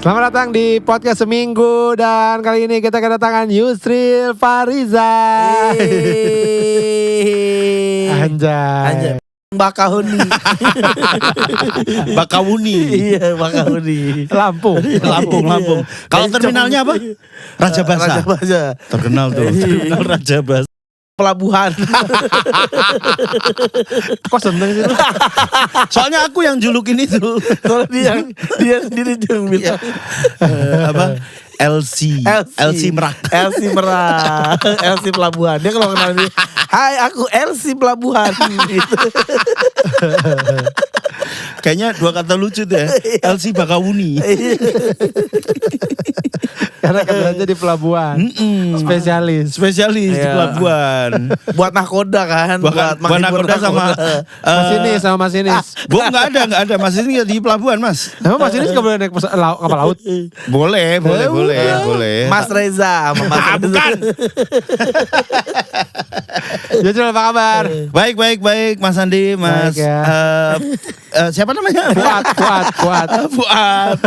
Selamat datang di podcast seminggu dan kali ini kita kedatangan Yusril Fariza. Anjay. Bakahuni. Bakahuni. Iya, Bakahuni. Lampung. Kalau terminalnya apa? Raja Basa. Terkenal tuh. Terminal Raja Basa. Pelabuhan. Kok seneng sih lu? Soalnya aku yang julukin itu. Soalnya dia sendiri yang bilang. Apa? LC Merak. LC Merak. LC Pelabuhan. Dia kalau kenal dia, "Hai, aku LC Pelabuhan." Gitu. Kayaknya dua kata lucu tuh ya. LC Bakahuni. Karena kerjanya di pelabuhan. Spesialis Di Iya. pelabuan. Buat nakoda kan. Buat nakoda sama Masinis. enggak ada. Mas ini di pelabuhan, Mas. Emang Masinis gak boleh naik kapal laut? Boleh. Mas Reza sama Mas Reza. Bukan. Yusril apa kabar? Baik, Mas Andi, Mas. Baik, ya. Siapa namanya? Fuad. Fuad.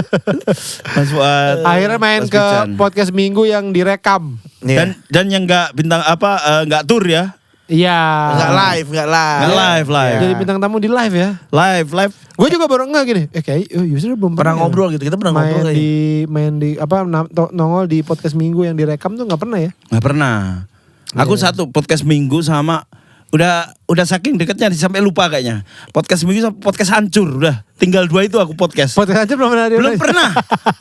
Mas Fuad. Akhirnya main Mas ke Bican. podcast minggu yang direkam. Dan yang enggak bintang enggak tur ya. Iya. Enggak live. Enggak live. Jadi bintang tamu di live ya. Live. Gue juga baru enggak gini. Kayak Yusril belum Pernah ngobrol gitu. Kita pernah ngobrol main di nongol di podcast minggu yang direkam tuh nggak pernah ya? Nggak pernah. Aku satu podcast minggu sama udah saking dekatnya sampai lupa kayaknya. Podcast minggu sama podcast hancur udah. Tinggal dua itu aku podcast. Podcast aja belum pernah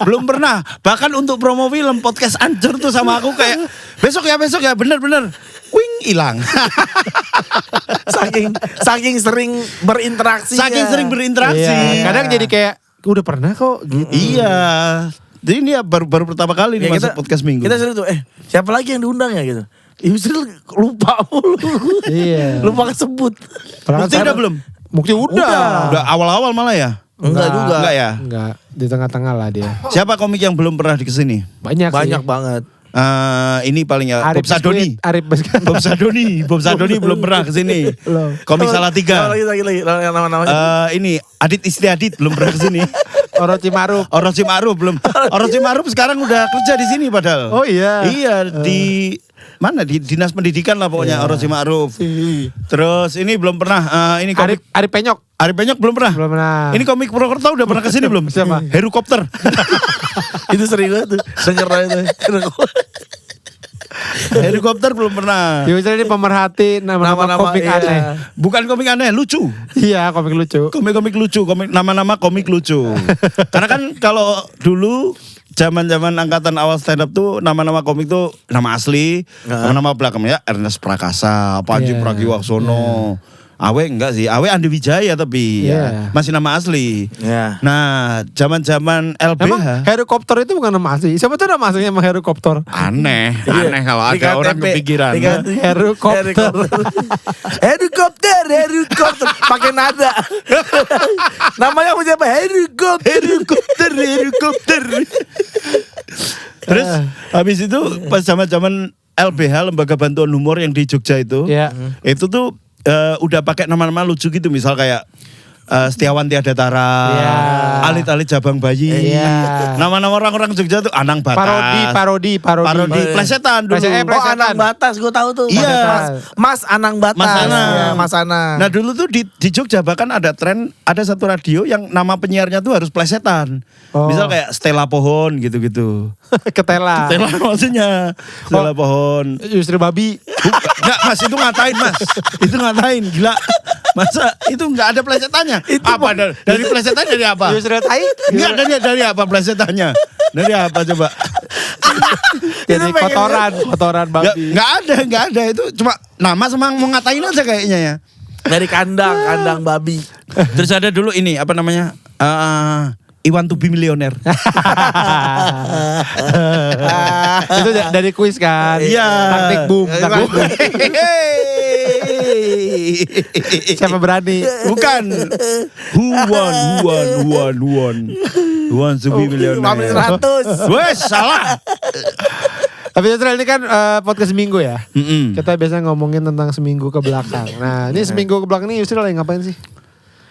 Belum pernah. Bahkan untuk promo film podcast hancur tuh sama aku kayak besok ya bener. Wing hilang. saking sering berinteraksi. Iya. Kadang jadi kayak udah pernah kok gitu. Iya. Jadi ini ya baru pertama kali nih masuk podcast minggu. Kita sering tuh, siapa lagi yang diundang ya gitu. Yusril lupa mulu. Iya. Lupa kesebut. Bukti udah belum? Bukti udah. Udah awal-awal malah ya? Enggak juga. Enggak ya? Enggak, di tengah-tengah lah dia. Siapa komik yang belum pernah di kesini? Banyak banget. Ini paling ya Bob Sadoni. Bob Sadoni belum pernah kesini. Komik Salatiga. Lagi nama-nama. Ini Adit Istiadit belum pernah kesini. Orochi Maruf belum. Orochi Maruf sekarang udah kerja di sini padahal. Oh iya. Iya di mana di dinas pendidikan lah pokoknya Orochi Maruf. Terus ini belum pernah. Ini komik Arif Penyok belum pernah. Ini komik Purwokerto udah pernah kesini belum? Siapa? Helikopter. Itu sering banget tuh. Denger itu. Helikopter belum pernah. Yusril ini pemerhati nama-nama komik iya. aneh. Bukan komik aneh, lucu. Iya, komik lucu. Komik lucu, nama-nama komik lucu. Karena kan kalau dulu zaman-zaman angkatan awal stand up tuh nama-nama komik tuh nama asli, nama belakangnya Ernest Prakasa, Panji Pragiwaksono. Awe enggak sih, Awe Andi Wijaya tapi ya masih nama asli. Iya. Nah, zaman-zaman LBH. Emang helikopter itu bukan nama asli? Siapa tuh nama aslinya emang helikopter? Aneh kalau ada orang kepikiran. Helikopter. Helikopter. Pakai nada. Namanya apa siapa? Helikopter. Terus habis itu pas zaman-zaman LBH Lembaga Bantuan Humor yang di Jogja itu, itu tuh udah pakai nama-nama lucu gitu, misal kayak Setiawan Tiada Tara, Alit-alit Jabang Bayi, nama-nama orang-orang Jogja tuh Anang Batas, parodi, plesetan dulu. Anang Batas, gue tahu tuh. Iya. Mas Anang Batas. Mas Anang. Nah dulu tuh di Jogja bahkan ada tren, ada satu radio yang nama penyiarnya tuh harus plesetan. Misal kayak Stella Pohon gitu-gitu. Ketela maksudnya Stella Pohon. Yusril Babi. Enggak Mas, itu ngatain gila. Masa itu enggak ada plesetannya? Apa dari plesetan dari apa? Yusril Tai? Enggak dari apa plesetannya? Dari apa coba? Jadi kotoran babi. Enggak ada itu cuma nama sama mau ngatain aja kayaknya ya. Dari kandang babi. Terus ada dulu ini apa namanya? Iwan to be millionaire. Itu dari kuis kan? Iya. Taktik boom. Siapa berani? Bukan. Who won to be millionaire. 100. Wes salah. Tapi Yusril ini kan podcast seminggu ya. Kita biasanya ngomongin tentang seminggu ke belakang. Nah ini seminggu ke belakang ini Yusril lagi ngapain sih?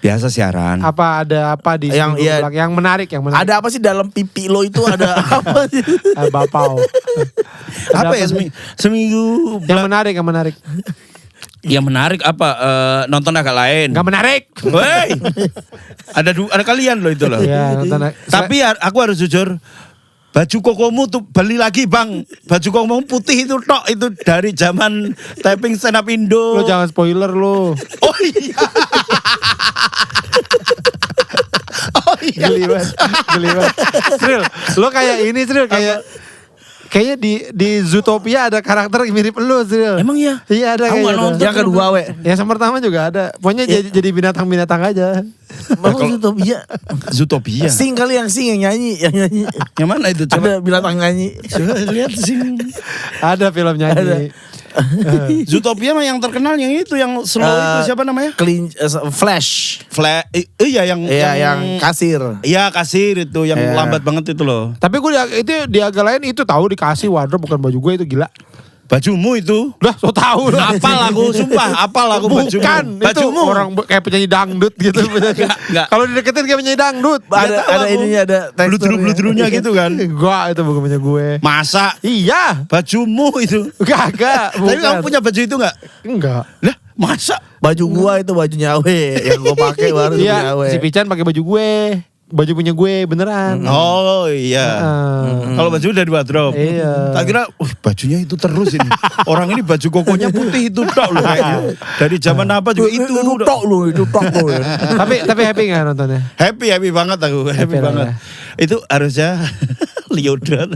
Biasa siaran. Apa ada apa di Yang- seminggu iya. belakang? Yang menarik, yang menarik. Ada apa sih dalam pipi lo itu ada apa sih? Bapau. Ada Apa ya sih? seminggu Yang menarik, yang menarik. yang menarik apa? Nonton agak lain. Enggak menarik. Woi. ada kalian loh itu loh. Iya, nonton. Tapi aku harus jujur, baju kokomu tuh beli lagi bang. Baju kokomu putih itu tok itu dari zaman typing stand up Indo. Lu jangan spoiler lu. Oh iya. Oh iya. Geli banget. Geli banget. Sril, lu kayak ini Sril, kayaknya di Zootopia ada karakter mirip lu Sril. Emang iya? Iya ada Aku nggak kayaknya. nonton. Yang kedua we. Yang pertama juga ada. Pokoknya jadi binatang-binatang aja. Mau Zootopia. Zootopia. Sing kali yang nyanyi, yang nyanyi. Yang mana itu? Coba Ada binatang nyanyi. lihat sing. Ada film nyanyi. Zootopia mah yang terkenal yang itu yang slow itu siapa namanya? Flash. Iya yang Iya, yang kasir. Iya kasir itu yang Iya. lambat banget itu loh. Tapi gue itu di agak lain itu tahu dikasih wardrobe bukan baju gue itu gila. Bajumu itu. Udah so tahu lah. Apal aku sumpah, apal aku bajumu. Bukan, itu Bajumu. orang kayak penyanyi dangdut gitu. Enggak. Kalau dideketin kayak penyanyi dangdut. Ada ininya, ada teksturnya. Bludru-bludrunya gitu kan. Enggak, itu bukan punya gue. Masa Iya, bajumu itu. kagak. Tapi kamu punya baju itu enggak? Enggak. Lah, masa? Baju gua itu bajunya Awe yang gua pakai baru punya Iya, Awe. si Pican pakai baju gue. Baju punya gue beneran. Oh iya. Kalau baju udah di wardrobe. Iya. Tak kira, bajunya itu terus ini. Orang ini baju kokonya putih itu tok loh kayaknya. Dari zaman apa juga itu. tok lu, itu tok lu. Tapi happy nggak nontonnya? Happy banget aku, happy lah banget. ya. Itu harusnya Liodra.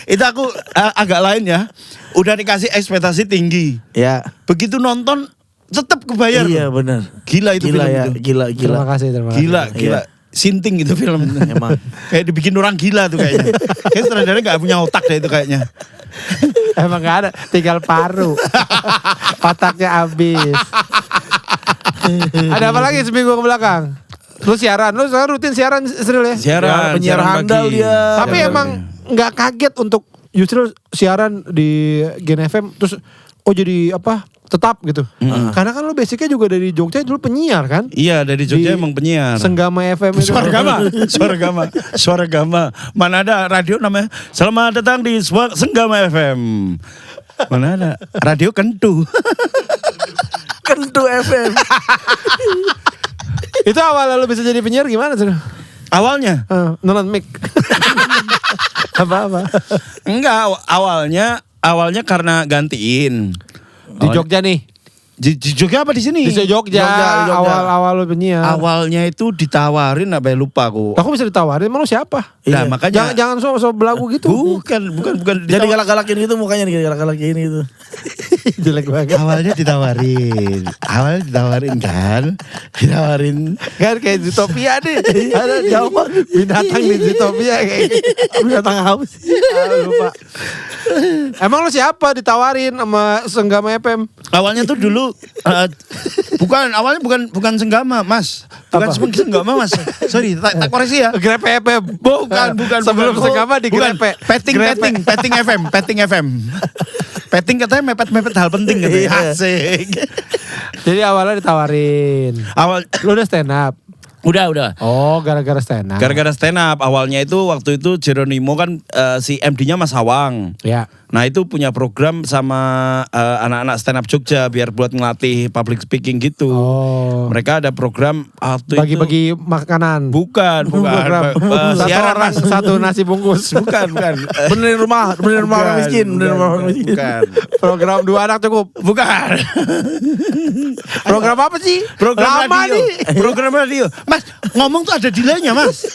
Itu aku agak lain ya. Udah dikasih ekspektasi tinggi. Ya. Begitu nonton tetap kebayar. Iya loh. benar. Gila itu Gila film ya, itu. gila. Terima kasih. Gila. Iya. Sinting itu film. Emang. Kayak dibikin orang gila tuh kayaknya. Kayak sutradara gak punya otak deh itu kayaknya. Emang gak ada, tinggal paru. Otaknya habis. Ada apa lagi seminggu ke belakang? Lu siaran, lu sekarang rutin siaran Sril ya? Siaran, penyiar siaran handal pagi. dia. Tapi Siaran emang pagi. nggak kaget untuk justru siaran di Gen FM terus jadi apa tetap gitu. Karena kan lu basicnya juga dari Jogja dulu penyiar kan? Iya dari Jogja Di emang penyiar. Senggama FM itu. Suara Gama. Mana ada radio namanya Selamat datang di Senggama FM. Mana ada radio Kentu. Kentu FM. Itu awal lu bisa jadi penyiar gimana sih? Awalnya Nonton mic. Apa-apa. enggak, awalnya karena gantiin. Di Jogja nih. Di Jogja apa di sini? Di Jogja. Jogja. Awal-awal lu penyiar. Awalnya itu ditawarin apa ya, lupa aku. Aku bisa ditawarin, emang lu siapa? Nah, Iya. makanya Jangan so belagu gitu. bukan Jadi galak-galakin gitu mukanya galak-galakin gitu. Jelek banget. awalnya ditawarin kan. Ditawarin. Kan kayak Zootopia deh. Ada Jawa binatang di Zootopia kayak gitu. Binatang apa sih? Lupa. Emang lu siapa ditawarin sama Senggama FM? Awalnya tuh dulu awalnya bukan Senggama, Mas. Bukan Apa? Senggama, Mas. Sorry, tak koreksi ya. Grepe FM. Bukan. Sebelum bukan. Senggama di Bukan. Grepe. Petting FM. Petting katanya mepet hal penting katanya. Iya. Asik. Jadi awalnya ditawarin. Awal Lu udah stand up. udah. Oh, gara-gara stand up. Gara-gara stand up awalnya itu waktu itu Jeronimo kan si MD-nya Mas Hawang. Ya. Nah itu punya program sama anak-anak stand up Jogja biar buat ngelatih public speaking gitu. Oh. Mereka ada program waktu itu. Bagi-bagi makanan. Bukan. Program. Satu Siaran, orang Mas. satu nasi bungkus. Bukan. Benerin rumah orang miskin, benerin rumah orang miskin. Bukan. Program 2 anak cukup. Bukan. Program apa sih? Program Lama radio. nih. Program radio. Mas, ngomong tuh ada delaynya, Mas.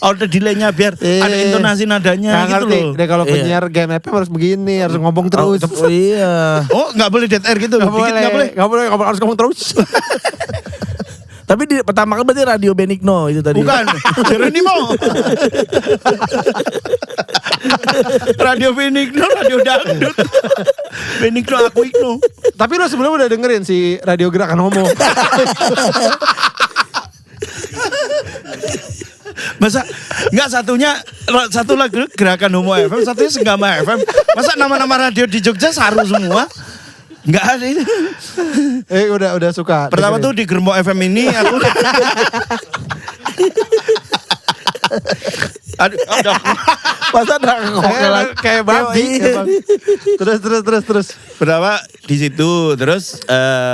Ada delaynya biar ada intonasi nadanya Nggak gitu ngerti. loh. Deh kalau Iya. penyiar Game FM harus begini, harus ngomong terus. Oh iya. Oh, nggak boleh dead air gitu. Nggak Dikit nggak boleh. harus ngomong terus. Tapi pertama kan berarti Radio Benigno itu tadi. Bukan. Jeronimo. Radio Benigno, radio dangdut. Benigno aku Igno. Tapi lo sebelumnya udah dengerin si Radio Gerakan Homo. Masa nggak satu lagu Gerakan Homo FM, satunya Senggama FM. Masa nama-nama radio di Jogja saru semua? Enggak ada itu. Udah suka. Pertama tuh di Germo FM ini aku Aduh, udah. Masa ada kayak babi. Terus. Pertama di situ, terus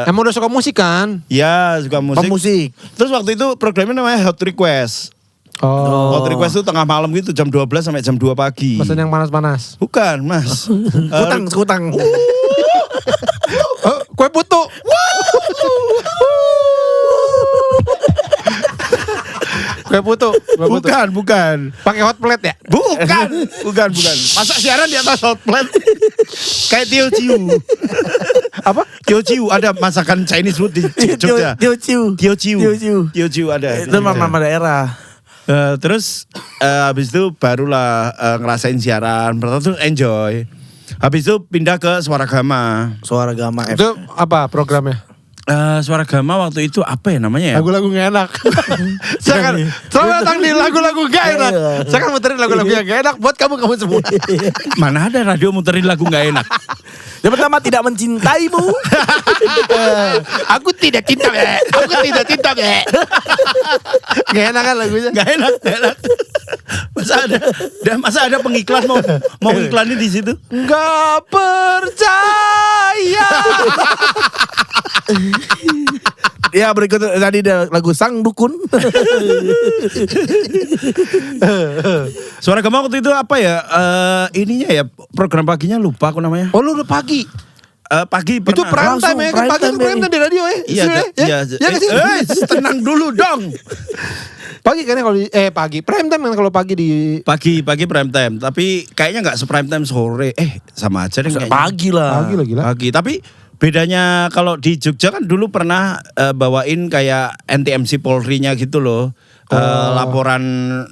Emang udah suka musik kan? ya suka musik. Pemusik. Terus waktu itu programnya namanya Hot Request. Oh. Hot Request itu tengah malam gitu, jam 12 sampai jam 2 pagi. Pesan yang panas-panas. Bukan, Mas. Skutang. Kue putu. Kue putu. Bukan. Pakai hot plate ya? Bukan. Masa siaran di atas hot plate? Kayak Tio Ciu. Apa? Tio Ciu ada masakan Chinese food di Jogja. Tio Ciu ada. Itu mama daerah. Terus habis itu barulah ngerasain siaran. Pertama tuh enjoy. Habis itu pindah ke Suara Gama. Suara Gama F. Itu apa programnya? Suara Gama waktu itu apa ya namanya ya? Lagu-lagu gak enak. Saya kan selalu datang di lagu-lagu gak enak. Saya kan muterin lagu-lagu yang gak enak buat kamu semua. Mana ada radio muterin lagu gak enak? Yang pertama tidak mencintaimu. Aku tidak cinta be. Gak enak kan lagunya? Gak enak. Masa ada pengiklan mau iklanin di situ? Gak percaya. Ya berikut tadi ada lagu Sang Dukun. Suara Gama waktu itu apa ya? Ininya ya program paginya lupa aku namanya. Oh lu udah pagi? Pagi Itu prime time ya? Pagi itu prime time di radio ya? Iya. Ya nggak sih? Tenang dulu dong. Pagi kan ya kalau pagi prime time kan kalau pagi di Pagi prime time, tapi kayaknya nggak se-prime time sore. Sama aja deh kayaknya. Pagi lah. Pagi lagi lah. Pagi, tapi bedanya kalau di Jogja kan dulu pernah bawain kayak NTMC Polri-nya gitu loh. Laporan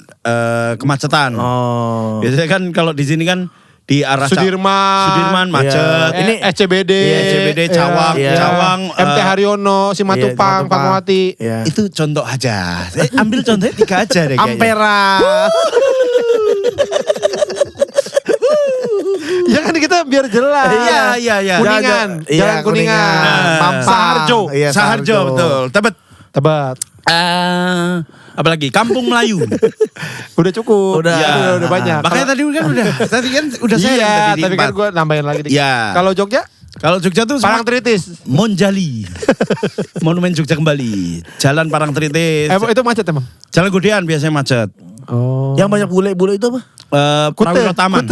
kemacetan. Oh. Biasanya kan kalau di sini kan di arah Sudirman macet. Ini SCBD, Cawang, MT Haryono, Simatupang, Fatmawati. Iya. Itu contoh aja. Ambil contohnya 3 aja deh kayaknya. Ampera. Ya kan kita biar jelas. Iya. Kuningan, Iya, Jalan Kuningan, Mampang. Saharjo. Iya, Saharjo betul. Tebet. Apalagi Kampung Melayu. Udah cukup. Udah. Udah banyak. Makanya tadi kan udah saya Iya, tadi tapi kan gue nambahin lagi dikit. Iya. Kalau Jogja? Kalau Jogja tuh Parangtritis. Monjali. Monumen Jogja kembali. Jalan Parangtritis. Itu macet emang? Jalan Godean biasanya macet. Oh. Yang banyak bule-bule itu apa? Prawiro Taman.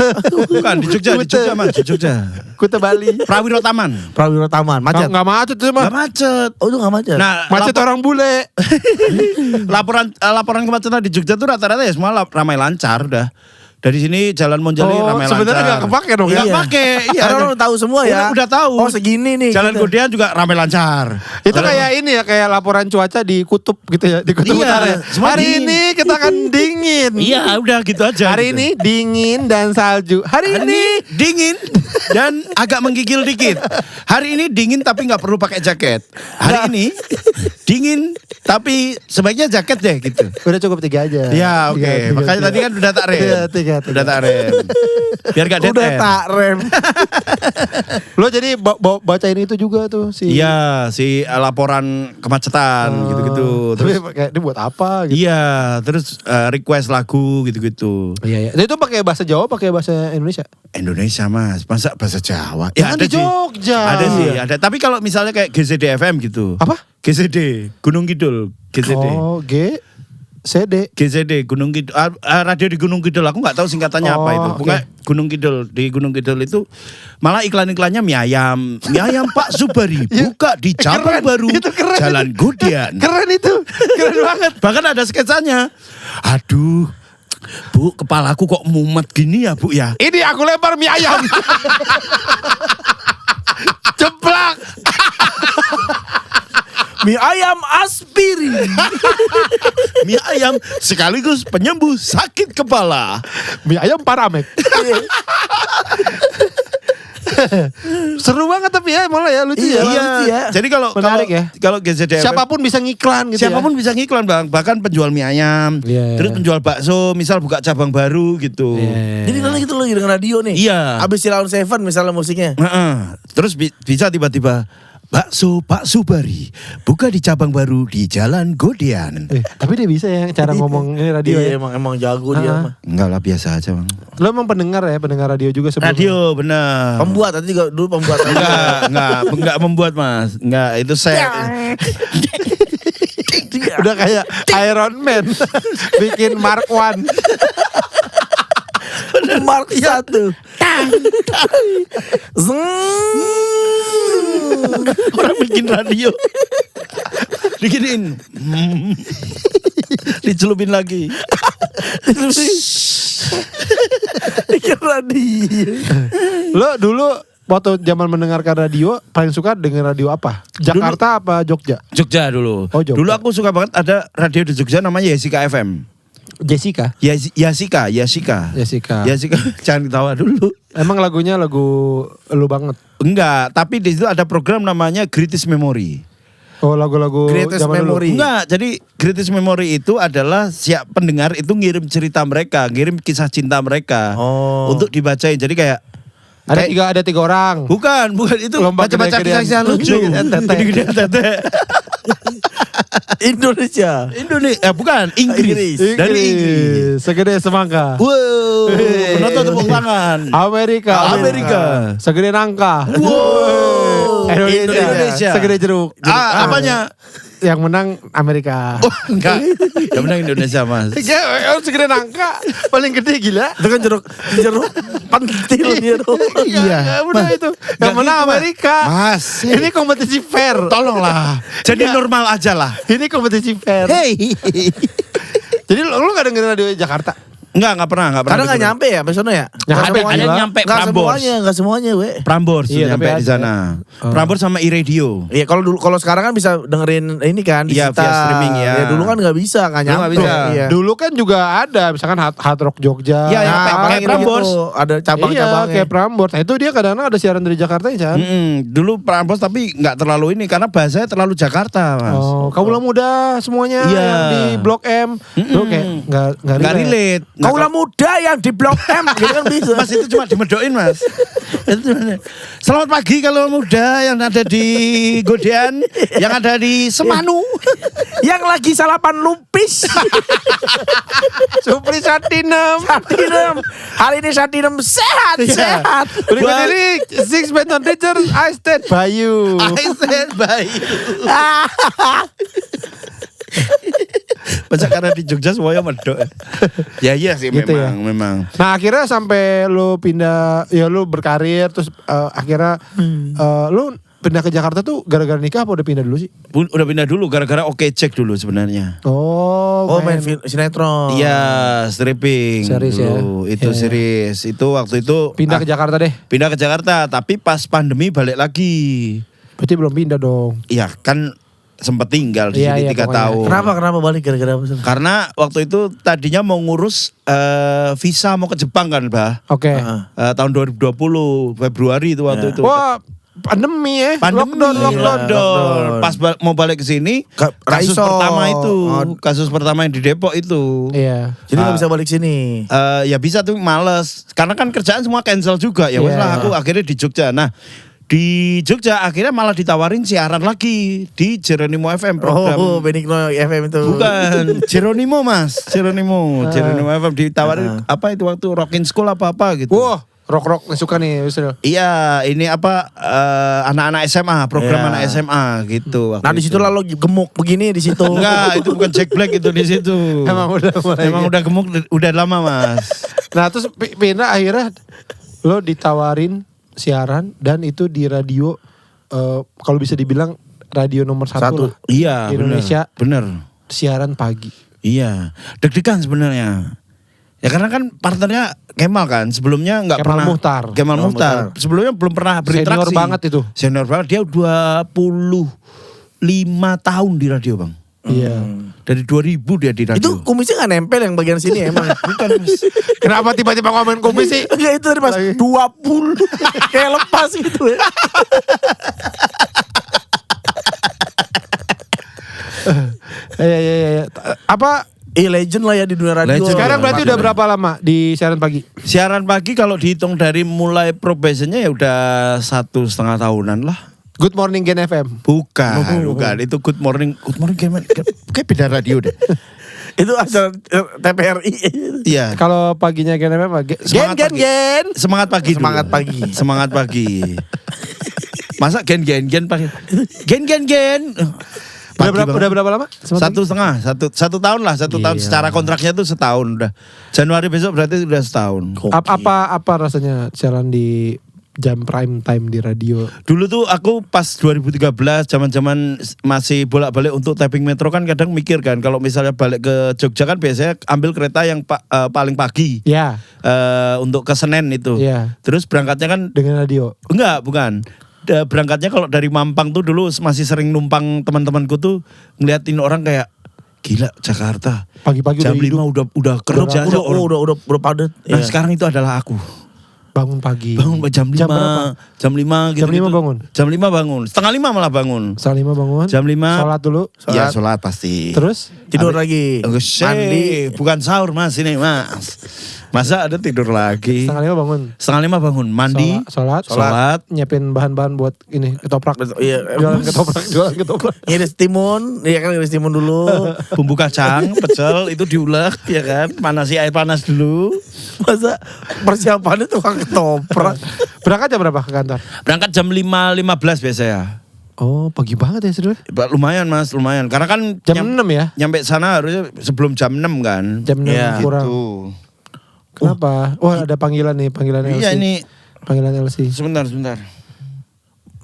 Bukan di Jogja, di Jogja. Kute Bali. Prawiro Taman. Prawiro Taman. Macet. Nggak macet itu mah. Gak macet. Oh itu gak macet. Nah, Macet orang bule. laporan kemacetan di Jogja tuh rata-rata ya semua ramai lancar udah. Dari sini Jalan Monjali ramai lancar. Sebenarnya nggak kepake dong ya? Nggak pakai. Iya. Karena orang tahu semua ya. Udah tahu. Oh segini nih. Jalan gitu. Godean juga ramai lancar. Itu kayak ini ya, kayak laporan cuaca di kutub gitu ya, di kutub Iya, utara. semua Hari dingin. ini kita akan dingin. Iya, udah gitu aja. Hari gitu. ini dingin dan salju. Hari ini dingin dan agak menggigil dikit. Hari ini dingin tapi nggak perlu pakai jaket. Hari ini dingin tapi sebaiknya jaket deh gitu. udah cukup 3 aja. Ya oke. Tiga, Makanya tiga. tadi kan udah tak rem. Iya, tiga. Udah tak rem. Biar gak dead Udah end. tak rem. Lo jadi bacain itu juga tuh si. Iya, si laporan kemacetan gitu-gitu. Tapi Terus kayak ini buat apa gitu. iya, terus request lagu gitu-gitu. Iya. Itu pakai bahasa Jawa, pakai bahasa Indonesia. Indonesia Mas, masa bahasa Jawa? Ya kan di Jogja. Ada sih, ada. Tapi kalau misalnya kayak GCD FM gitu. Apa? GCD, Gunung Kidul, GCD. Oh, CD. GCD, Gunung Kidul, radio di Gunung Kidul. Aku nggak tahu singkatannya apa itu. Bukan Gunung Kidul, di Gunung Kidul itu malah iklan-iklannya mie ayam Pak Subari buka di cabang baru Jalan Godean. Keren itu, keren banget. Bahkan ada sketsanya. Aduh, Bu, kepalaku kok mumet gini ya Bu ya. Ini aku lempar mie ayam. Ceplak. Mie ayam aspirin. Mie ayam sekaligus penyembuh sakit kepala. Mie ayam Paramek. Seru banget tapi ya malah ya lucu ya. lucu ya. Jadi Menarik ya. kalau GZDFM Siapapun bisa ngiklan gitu siapapun bisa ngiklan Bang, bahkan penjual mie ayam, Iya. terus penjual bakso, misal buka cabang baru gitu. ya. Jadi kalau gitu lagi dengan radio nih. Iya. Abis Cilaun Seven misalnya musiknya. Heeh. Terus bisa tiba-tiba bakso Pak Subari buka di cabang baru di Jalan Godean. Tapi dia bisa ya cara ngomong ini radio Iya, ya. emang jago dia mah. Enggak lah, biasa aja Bang. Lo emang pendengar radio juga sebelumnya? Radio benar. Pembuat tadi juga dulu pembuat. Enggak membuat Mas. Enggak, itu saya. Udah kayak Iron Man bikin Mark One. Mark 1. Orang bikin radio. Diginiin. Dicelupin lagi. Bikin radio. Lo dulu waktu zaman mendengarkan radio paling suka dengan radio apa? Jakarta apa Jogja? Jogja dulu. Oh, Jogja. Dulu aku suka banget ada radio di Jogja namanya Yesika FM. Jessica. Yasika. Jessica. Jangan ketawa dulu. Emang lagunya lagu lu banget. Enggak, tapi di situ ada program namanya Greatest Memory. Oh lagu-lagu Greatest zaman dulu. Memory. Enggak, jadi Greatest Memory itu adalah siap pendengar itu ngirim cerita mereka, ngirim kisah cinta mereka untuk dibacain. Jadi kayak Ada tiga orang. bukan itu Lomba baca-baca gede-gedean. kisah lucu. Gede-gedean tete. Indonesia. Bukan, Inggris. Dari Inggris. Segede semangka. Wow, penonton tepuk tangan. Amerika. Segede nangka. Wow. Indonesia. Segede jeruk. Apanya? Yang menang Amerika. Oh, enggak. Yang menang Indonesia, Mas. Ya, segede nangka. Paling gede gila. Itu kan jeruk pentil jeruk. Iya, udah itu. Yang menang gitu, Mas. Amerika. Mas, Ini kompetisi fair. tolonglah. Jadi normal aja lah. Ini kompetisi fair. Hey. Jadi lu gak dengerin radio Jakarta? Enggak pernah. Karena nggak nyampe ya, Besono ya? Nyampe, ada nyampe Nggak Prambors. semuanya, we. Prambors Iya, nyampe tapi di sana. Prambors sama iRadio. Iya, kalau sekarang kan bisa dengerin ini kan di Iya, Sita. via streaming ya. Dulu kan nggak bisa, nggak Dulu nggak nyampe. bisa. Iya. Dulu kan juga ada, misalkan Hard Rock Jogja. Iya, yang Nah, kayak Prambors. gitu, ada cabang-cabangnya. Iya, kayak Prambors. Nah, itu dia kadang-kadang ada siaran dari Jakarta ya, Chan. Dulu Prambors tapi nggak terlalu ini karena bahasanya terlalu Jakarta, Mas. Oh, Kaula Muda semuanya Iya. yang di Blok M. Lu kayak enggak Nggak relate. Nah, Kaulah muda yang di Blok M gitu kan bisa. Mas itu cuma dimedoin, Mas. Itu cuma, selamat pagi kalau muda yang ada di Godean, yang ada di Semanu. Yang lagi salapan lumpis. Supri Satinem. Satinem. Hari ini Satinem sehat. Berikut ini Six Benton Teacher I Stand By You. I said bye. Masa karena di Jogja semuanya medok. Ya iya sih Gitu ya. memang. Nah akhirnya sampai lu pindah, ya lu berkarir terus akhirnya lu pindah ke Jakarta tuh gara-gara nikah apa udah pindah dulu sih? Udah pindah dulu gara-gara Oke Cek dulu sebenarnya. Oh, main sinetron. Iya, stripping Series ya. dulu. Itu Iya. series. Itu waktu itu Pindah ke Jakarta deh. pindah ke Jakarta, tapi pas pandemi balik lagi. Berarti belum pindah dong. Iya, kan sempat tinggal di Iya, sini iya, 3 pokoknya. tahun. Kenapa balik gara-gara apa? Karena waktu itu tadinya mau ngurus visa mau ke Jepang kan, Bah. Oke. Tahun 2020 Februari itu waktu itu. Wah, pandemi ya. Pandemi, lockdown. Pas mau balik ke sini, kasus Raiso. pertama itu, kasus pertama yang di Depok itu. Iya. Jadi nggak bisa balik sini. Ya bisa tuh males, karena kan kerjaan semua cancel juga. Ya wes Iya. lah, aku akhirnya di Jogja. Nah, di Jogja akhirnya malah ditawarin siaran lagi di Jeronimo FM program. Oh, Benigno FM itu. Bukan, Jeronimo Mas, Jeronimo FM ditawarin apa itu waktu Rockin' School apa-apa gitu. Wah, rock suka nih. Iya, ini apa anak-anak SMA, program Iya. anak SMA gitu. waktu Nah di situ itu. lalu gemuk begini di situ. Enggak, itu bukan Jack Black itu di situ. Emang udah mulai. Emang udah gemuk, udah lama Mas. Nah terus pindah akhirnya lo ditawarin siaran dan itu di radio kalau bisa dibilang radio nomor satu lah. Iya, Di Indonesia. bener. Siaran pagi. Iya, deg-degan sebenarnya. Ya karena kan partnernya Kemal kan, sebelumnya nggak Kemal pernah. Muhtar. Kemal Muhtar. Sebelumnya belum pernah berinteraksi. Senior banget itu. Senior banget, dia 25 tahun di radio Bang. Iya. Dari 2000 dia di radio. Itu kumisnya gak nempel yang bagian sini emang. Bukan, Mas. Kenapa tiba-tiba ngomongin kumis sih? Enggak itu tadi pas 20 kayak lepas gitu ya. Iya. Apa Legend lah ya di dunia radio. Legend. sekarang berarti udah berapa lama di siaran pagi? Siaran pagi kalau dihitung dari mulai probationnya ya udah 1,5 tahunan lah. Good Morning Gen FM. Bukan. Itu Good Morning gimana? Kayak beda radio deh. Itu asal TPRI. Iya. Kalau paginya Gen FM apa? Semangat pagi. Gen. Semangat pagi dulu. Semangat pagi. Masa gen pagi. Gen. Udah berapa lama? Satu tahun lah. Satu tahun secara kontraknya tuh setahun udah. Januari besok berarti udah setahun. Apa rasanya siaran di jam prime time di radio? Dulu tuh aku pas 2013 zaman-zaman masih bolak-balik untuk tapping metro kan kadang mikir kan kalau misalnya balik ke Jogja kan biasanya ambil kereta yang paling pagi. Ya. Untuk ke Senen itu. Ya. Terus berangkatnya kan Dengan radio? enggak, bukan. Berangkatnya kalau dari Mampang tuh dulu masih sering numpang teman-temanku tuh ngeliatin orang kayak gila Jakarta. Pagi-pagi jam 5 udah kerja aja orang. Udah padat. Nah, sekarang itu adalah aku. Bangun pagi. Bangun jam 5. Jam 5 gitu. Jam 5 bangun? Jam 5 bangun. Setengah 5 malah bangun. Setengah 5 bangun. Jam 5. Sholat dulu. Iya sholat pasti. Terus? Tidur lagi. Mandi. Bukan sahur Mas ini Mas. Masa ada tidur lagi. Setengah 5 bangun. Setengah 5 bangun. Mandi. Sholat. Nyiapin bahan-bahan buat ini ketoprak. Iya. Jualan ketoprak. Ngiris timun. Iya kan ngiris timun dulu. Bumbu kacang, pecel itu diulek ya kan. Panasi air panas dulu. Masa persiapannya tukang ketoprak. Berangkat jam berapa ke kantor? Berangkat jam 5.15 biasanya. Oh pagi banget ya sebenarnya. Lumayan Mas, lumayan. Karena kan Jam 6 ya? Nyampe sana harusnya sebelum jam 6 kan. Jam 6 Ya, kurang. Gitu. Kenapa? Wah ada panggilan nih, panggilan LC. Iya ini. Panggilan LC. Sebentar.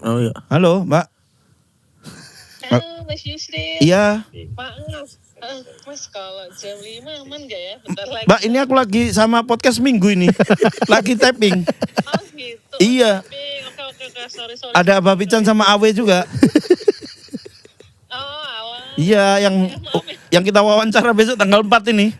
Oh iya. Halo Mbak. Halo Mas Yusril. Iya. Maaf, Mas kalau jam 5 aman gak ya? Bentar lagi. Mbak ini aku lagi sama podcast minggu ini. Lagi tapping. Oh gitu. Iya. Oke, sorry. Ada Abah Pican sama Awe juga. Oh alah. Iya yang kita wawancara besok tanggal 4 ini.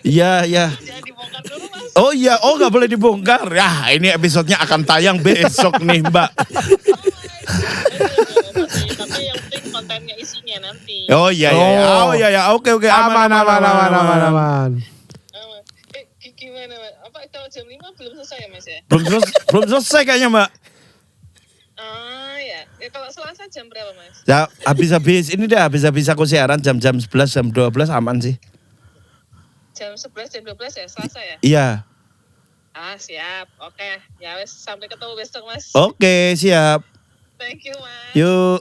Iya. Jangan dibongkar dulu Mas. Oh iya, gak boleh dibongkar. Ya ini episodenya akan tayang besok nih Mbak. Tapi yang penting kontennya isinya nanti. Oh iya. Oke. Aman. Aman. Gimana Mas? Apa kalau jam 5 belum selesai ya Mas ya? Belum selesai kayaknya Mbak. Oh ya. Kalau Selasa jam berapa Mas? Ya habis aku siaran jam 11 jam 12 aman sih. Jam 11 jam 12 ya Selasa ya? Iya. Ah siap. Oke. Ya wes sampai ketemu besok Mas. Oke, siap. Thank you Mas. Yuk.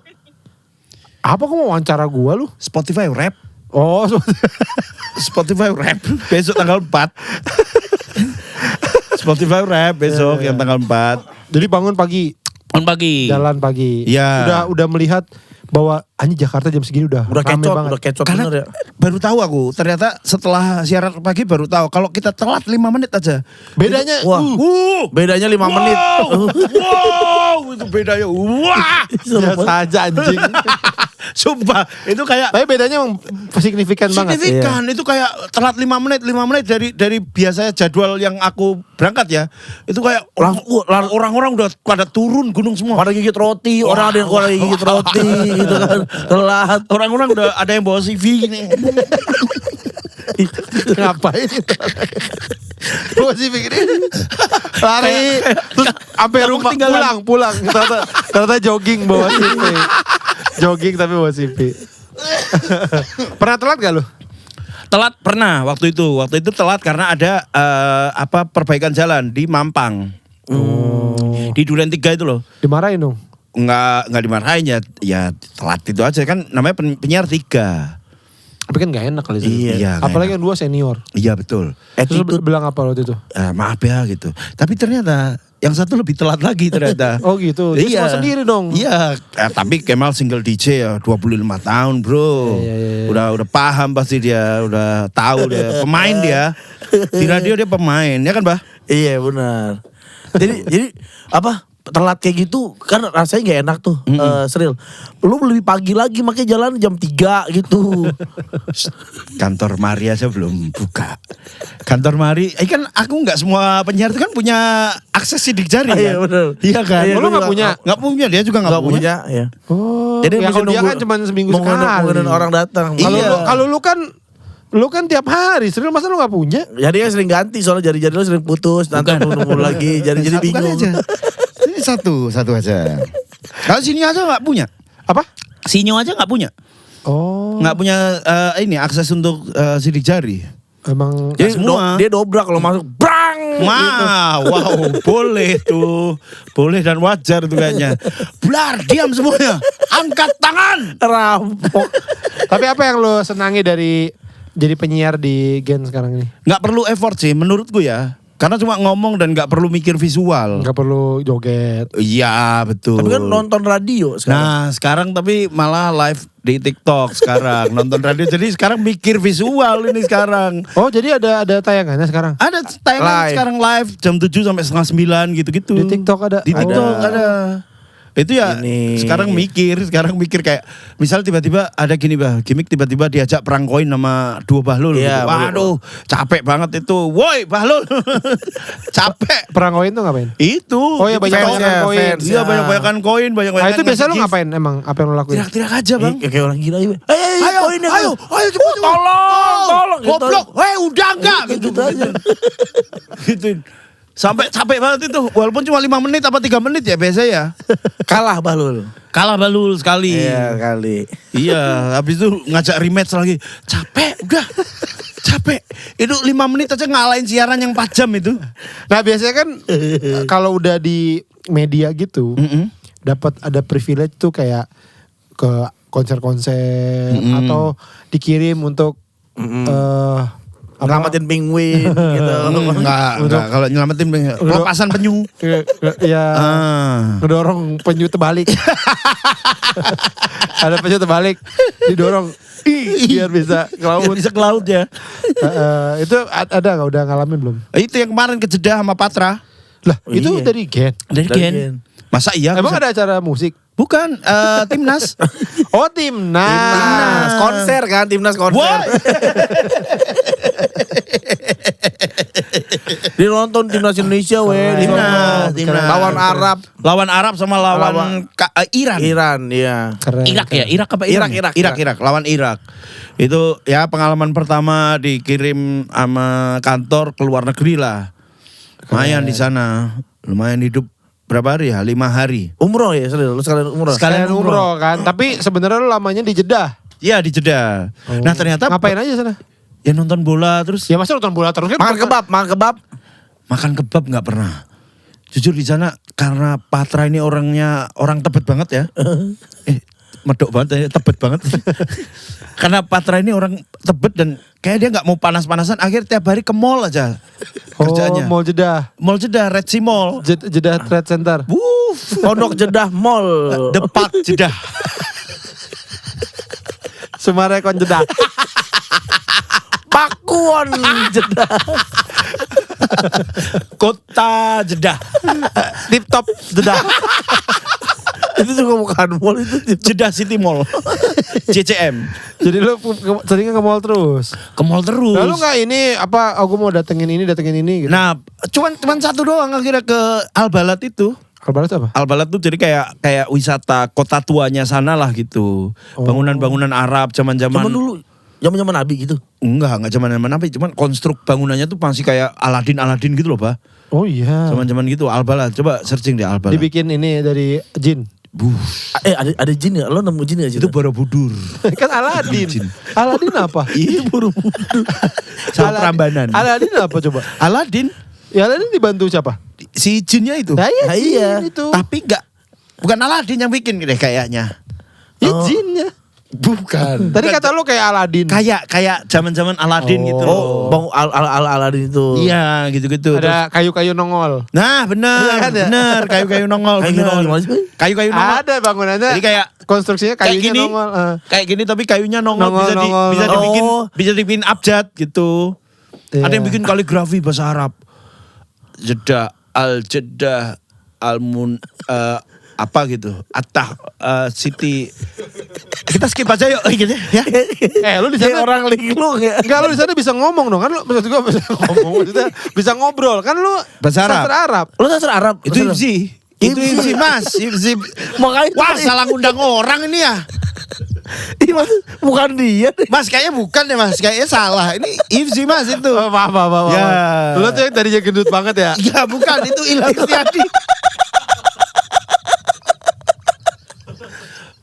Apa kok mau wawancara gua lu? Spotify rap. Oh, Spotify rap besok tanggal 4. Spotify rap besok yang tanggal 4. jadi bangun pagi, Pagi. jalan pagi. Iya. Udah melihat bahwa anjing Jakarta jam segini udah rame banget. Udah kecot Karena bener ya. baru tahu aku, ternyata setelah siaran pagi baru tahu kalau kita telat 5 menit aja. Bedanya, Bedanya 5 menit. Wow, itu bedanya. Wah. biasa aja anjing. Sumpah, itu kayak Tapi bedanya emang signifikan banget. signifikan. Itu kayak telat 5 menit dari biasanya jadwal yang aku berangkat ya. Itu kayak orang-orang udah pada turun gunung semua. Pada gigit roti, orang ada yang keluar gigit roti gitu kan. Telat. Orang-orang udah ada yang bawa CV gini. Ngapain itu? Gue sih pikirin lari terus sampai rumah pulang ternyata jogging bawa CV. Jogging tapi bawa CV. Pernah telat gak lu? Telat pernah waktu itu telat karena ada perbaikan jalan di Mampang. Di Duren 3 itu loh. Dimarahin dong. Enggak dimarahin ya telat itu aja kan namanya penyiar 3. Tapi kan gak enak kali itu. Iya, gak apalagi enak. yang 2 senior. Iya betul. Terus lu bilang apa waktu itu? Maaf ya gitu. Tapi ternyata yang satu lebih telat lagi ternyata. Oh gitu. Dia semua sendiri dong. Iya. Tapi Kemal single DJ ya 25 tahun bro. Iya. Udah paham pasti dia. Udah tahu dia. Pemain dia. Di radio dia pemain. Ya kan Bah? Iya benar. Jadi apa? telat kayak gitu kan rasanya gak enak tuh Sril. Lu lebih pagi lagi makanya jalan jam 3 gitu. Kantor Mari aja belum buka. Kantor Mari, kan aku nggak semua penyiar itu kan punya akses sidik jari kan? Iya benar. Iya kan? Iya, Lu nggak punya? Nggak punya, dia juga nggak punya. ya. Oh, Jadi ya mesti kalau dia nunggu- kan cuma seminggu Nungguin sekali. orang datang. Kalau Iya. kalau lu kan tiap hari, Sril masa lu nggak punya? Jadi kan sering ganti soalnya jari-jari lu sering putus, nanti nunggu lagi, jadi Satu kali bingung. aja. Ini satu aja. Kalau sini aja nggak punya. Apa? Sinyo aja nggak punya. Oh, Nggak punya ini akses untuk sidik jari. emang Ya, semua. Dia dobrak kalau masuk, brang. Wah, wow, boleh tuh. Boleh dan wajar tuh kayaknya. Blar, diam semuanya. Angkat tangan. Rampok. Tapi apa yang lu senangi dari jadi penyiar di Gen sekarang ini? Nggak perlu effort sih menurutku ya. Karena cuma ngomong dan nggak perlu mikir visual. Nggak perlu joget. Iya, betul. Tapi kan nonton radio sekarang. Nah, sekarang tapi malah live di TikTok sekarang. Nonton radio, jadi sekarang mikir visual ini sekarang. Oh, jadi ada tayangannya sekarang? Ada tayangan Live. sekarang live jam 7 sampai setengah 9 gitu-gitu. Di TikTok ada? Di TikTok Ada. ada. Itu ya Ini. sekarang mikir kayak misal tiba-tiba ada gini gimmick tiba-tiba diajak perang koin sama dua Bahlul Iya, gitu. Waduh, capek banget itu. Woi, Bahlul. Capek. Perang koin tuh ngapain? Itu. Oh ya, Itu banyak-banyakan fans, koin. Iya, banyak-banyakan koin, Nah, banyak-banyakan. itu biasa lu ngasih gift. ngapain emang? Apa yang lu lakuin? Teriak-teriak aja, Bang. Kayak orang gila ya. Ayo, koinnya, ayo cepet. tolong. Goblok. Udah enggak Gitu gitu. aja. Gituin. Sampai capek banget itu. Walaupun cuma 5 menit apa 3 menit ya biasa ya. Kalah Bahlul. Kalah Bahlul sekali. Iya kali. Iya, habis itu ngajak rematch lagi. Capek, udah. Capek. Itu 5 menit aja ngalahin siaran yang 4 jam itu. Nah, biasanya kan kalau udah di media gitu, dapat ada privilege tuh kayak ke konser-konser atau dikirim untuk Ngamatin penguin gitu. Enggak. Kalau nyelamatin pelepasan penyu. ya Ah. ngedorong penyu terbalik. Ada penyu terbalik didorong biar bisa ke laut. Bisa ke laut ya. Itu ada nggak, udah ngalamin belum? Itu yang kemarin ke Jeddah sama Patra. Lah, Oh, itu iya. dari Gen. Dari Dari Gen. Gen. Masa iya? Emang bisa? ada acara musik? Bukan, timnas. Oh, timnas. Timnas konser kan, timnas konser. Woi. Dia nonton timnas Indonesia di Timnas, sono. timnas. Lawan Arab, Lawan Arab sama lawan Iran. Iran, iya. Keren. Irak ya, Irak apa Iran? Irak. Lawan Irak. Itu ya pengalaman pertama dikirim sama kantor ke luar negeri lah. Lumayan di sana. Lumayan hidup berapa hari ya? 5 hari. Umroh ya, lu sekalian umroh. Sekalian umroh kan. Tapi sebenarnya lu lamanya di Jeddah. Iya di Jeddah. Nah ternyata Ngapain aja sana? ya nonton bola terus Ya masa nonton bola terus kan? Makan kebab. makan kebab nggak pernah. Jujur di sana karena Patra ini orangnya orang Tebet banget ya. Medok banget ya, Tebet banget. Karena Patra ini orang Tebet dan kayak dia nggak mau panas-panasan, akhir tiap hari ke mall aja kerjanya. Mall Jeddah. Mall Jeddah, Red Sea Mall. Jeddah Trade Center. Pondok Jeddah Mall. The Park Jeddah. Sumarekon Jeddah. Pakuan Jeddah. Kota Jeddah. Tip Top Jeddah. Itu juga bukan mall itu. Jeddah City Mall. CCM. Jadi lu seringnya ke mall terus. Ke mall terus. Lalu nggak ini apa? Aku mau datengin ini gitu. Nah, cuman satu doang akhirnya ke Al-Balad itu. Al-Balad apa? Al-Balad tuh jadi kayak wisata kota tuanya sana lah gitu. Bangunan-bangunan Arab zaman-zaman. Zaman dulu, zaman Nabi gitu. Enggak zaman-zaman Nabi, cuman konstruk bangunannya tuh masih kayak Aladin gitu loh, Pak. Oh iya. Zaman-zaman gitu Al-Balad. Coba searching deh Al-Balad. Dibikin ini dari jin. Ada jin ya? Lo nemu jin ya? Itu Borobudur. Kan Aladin. Aladin apa? Itu Borobudur. Sama Prambanan. Aladin apa coba? Aladin Ya Aladin dibantu siapa? si jinnya itu. Nah, iya, iya. jin itu. Tapi bukan Aladin yang bikin deh kayaknya. Ya jinnya. Bukan. Tadi kata lu kayak Aladin. Kayak zaman-zaman Aladin gitu. Oh, bang Aladin itu. Iya, gitu-gitu. Ada kayu-kayu nongol. Nah, benar. Iya kan ya? Benar, kayu-kayu nongol. Kayak benar. gimana sih? Kayu-kayu nongol. Ada bangunannya. Jadi kayak konstruksinya kayak kayunya gini. nongol. Kayak gini tapi kayunya nongol, Nongol, nongol. bisa dibikin abjad gitu. Iya. Ada yang bikin kaligrafi bahasa Arab. Jeddah, Al-Jeddah, Almun apa gitu. Attah City. Kita skip aja yuk gitu ya. Lu di sana orang linglung ya. enggak, lu di sana bisa ngomong dong kan, lu maksud gua bisa ngomong, maksudnya bisa ngobrol kan, lu Bahasa Arab. sastra Arab. Lu sastra Arab. Itu Hifzi. Itu Hifzi Mas. Hifzi. Makanya Wah, salah ngundang orang ini ya. Ih, Mas, bukan dia deh. Mas kayaknya bukan deh Mas, kayaknya salah. Ini Hifzi Mas itu. Oh, maaf. Ya. Lu tuh yang tadinya gendut banget ya. Ya bukan, itu Ilham Istiadi.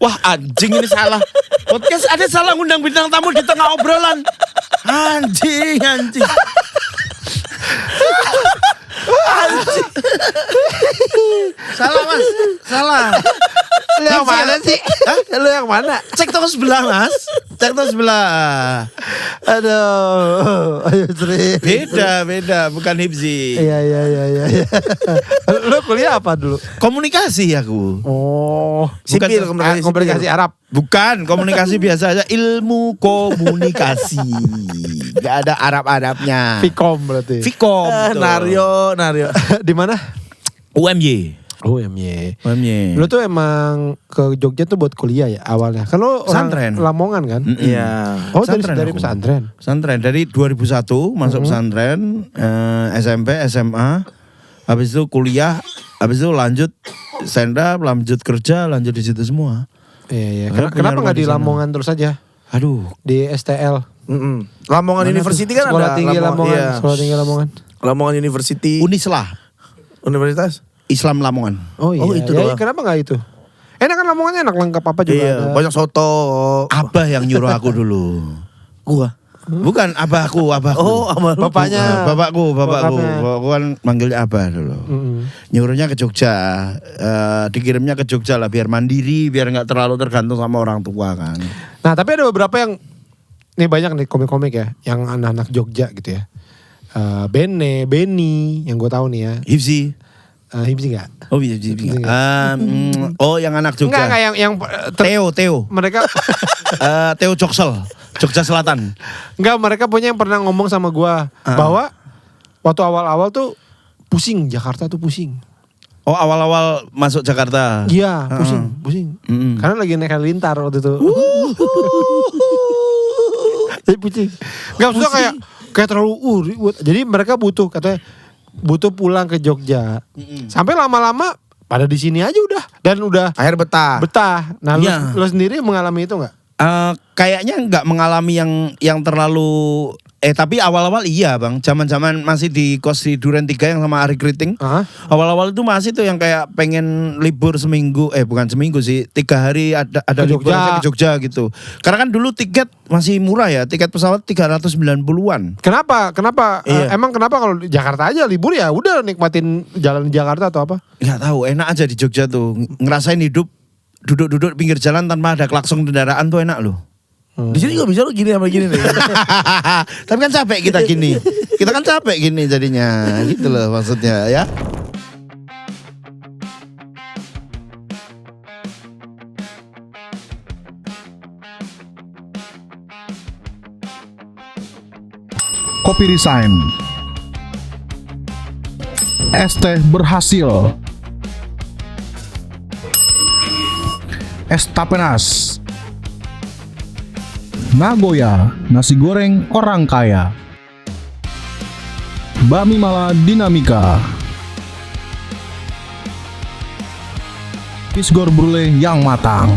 Wah anjing ini salah. Podcast ada salah ngundang bintang tamu di tengah obrolan. Anjing. Salah Mas, salah. Lu yang mana sih? Lu yang mana? Cek toko sebelah Mas. Cek toko sebelah. Aduh, ayo Sri. Beda, bukan Hifzi. Iya. Lu kuliah apa dulu? Komunikasi aku. Oh, Sipil, komunikasi Arab. Bukan, komunikasi biasa aja. Ilmu komunikasi. Gak ada Arab-Arabnya. Fikom berarti. Fikom. betul. Nario. Di mana? UMY. Oh, UMY. UMY. Lu tuh emang ke Jogja tuh buat kuliah ya awalnya. Kan lu orang Pesantren. Lamongan kan? Iya. Oh, Pesantren dari aku. pesantren. Pesantren dari 2001 masuk pesantren, SMP, SMA, habis itu kuliah, habis itu lanjut stand up, lanjut kerja, lanjut di situ semua. Iya. Karena punya Kenapa rumah nggak di di sana. Lamongan terus aja? Aduh, Di STL. Lamongan Mana University kan Sekolah ada. tinggi Lamongan. Iya. Sekolah tinggi Lamongan. Lamongan University. Unislah, Universitas. Islam Lamongan. Oh iya. itu Ya, doang. kenapa nggak itu? Enak kan Lamongannya, enak, lengkap apa juga Iya, ada. banyak soto. Abah yang nyuruh aku dulu. Gua. Bukan abahku. Oh, abah lu. Bapaknya. Bapakku. Bapaknya. Bapakku kan manggilnya abah dulu. Nyuruhnya ke Jogja, dikirimnya ke Jogja lah biar mandiri, biar nggak terlalu tergantung sama orang tua kan. Nah, tapi ada beberapa yang, nih banyak nih komik-komik ya, yang anak-anak Jogja gitu ya. Benny, yang gue tahu nih ya. Hifzi. Hibzi nggak? Oh iya, oh yang anak Jogja. Enggak yang Theo. mereka Theo Joksel, Jogja Selatan. enggak, mereka punya yang pernah ngomong sama gua bahwa waktu awal-awal tuh pusing, Jakarta tuh pusing. Oh awal-awal masuk Jakarta. Iya, pusing. Karena lagi naik halilintar waktu itu. Jadi pusing. Enggak, maksudnya kayak terlalu ribut. Jadi mereka butuh pulang ke Jogja. Sampai lama-lama pada di sini aja udah, dan udah Akhir betah. Nah, Iya. lu sendiri mengalami itu nggak? Kayaknya nggak mengalami yang terlalu. Tapi awal-awal iya bang. Zaman-zaman masih di kos di Duren 3 yang sama Ari Kriting. Awal-awal itu masih tuh yang kayak pengen libur seminggu. Bukan seminggu sih. 3 hari ada Ke libur Jogja. aja ke Jogja gitu. Karena kan dulu tiket masih murah ya. Tiket pesawat 390-an. Kenapa? Iya. Emang kenapa kalau di Jakarta aja libur ya udah nikmatin jalan di Jakarta atau apa? Nggak tahu. Enak aja di Jogja tuh. Ngerasain hidup duduk-duduk pinggir jalan tanpa ada klakson kendaraan tuh enak loh. Di sini juga bisa lu gini sama gini nih. Tapi kan capek kita gini. Kita kan capek gini jadinya. Gitu loh maksudnya ya. Kopi Resign. Es teh berhasil. Es tapenas. Nagoya, nasi goreng orang kaya. Bakmi Mala Dinamika. Pisgor Brule yang matang.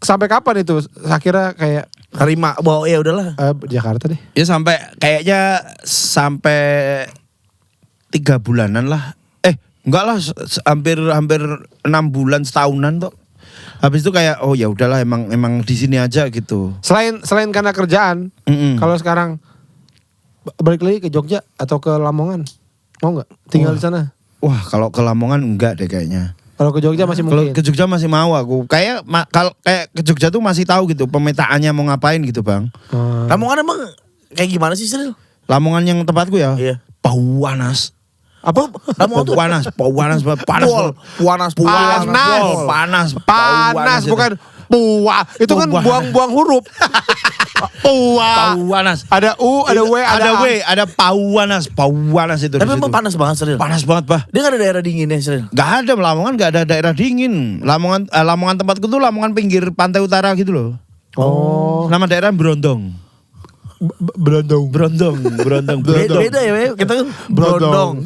Sampai kapan itu? Akhirnya kayak Terima bahwa ya udahlah. Jakarta deh. Ya sampai 3 bulanan lah. Enggak lah, hampir 6 bulan setahunan tuh. Habis itu kayak oh ya udahlah emang di sini aja gitu. Selain karena kerjaan, kalau sekarang balik lagi ke Jogja atau ke Lamongan, mau nggak tinggal di sana? Wah kalau ke Lamongan enggak deh kayaknya. Kalau ke Jogja masih Kalau mungkin. ke Jogja masih mau aku. Kayak ke Jogja tuh masih tahu gitu pemetaannya mau ngapain gitu bang. Lamongan emang kayak gimana sih Sril? Lamongan yang tempatku ya. Iya. Bau panas. Apa? Lamongan tuh panas banget. Panas bukan puwa. Itu kan Puwa. buang-buang huruf. Puwa. Panas. Ada U, ada W, Ada A. W, ada panas itu. Tapi di memang situ. panas banget Sril. Panas banget, Bah. Dia gak ada daerah dinginnya Sril. Gak ada, Lamongan gak ada daerah dingin. Lamongan tempatku tuh Lamongan pinggir pantai utara gitu loh. Oh. Nama daerah Brondong. Berondong. Beda ya, Wei. Kita kan Brondong.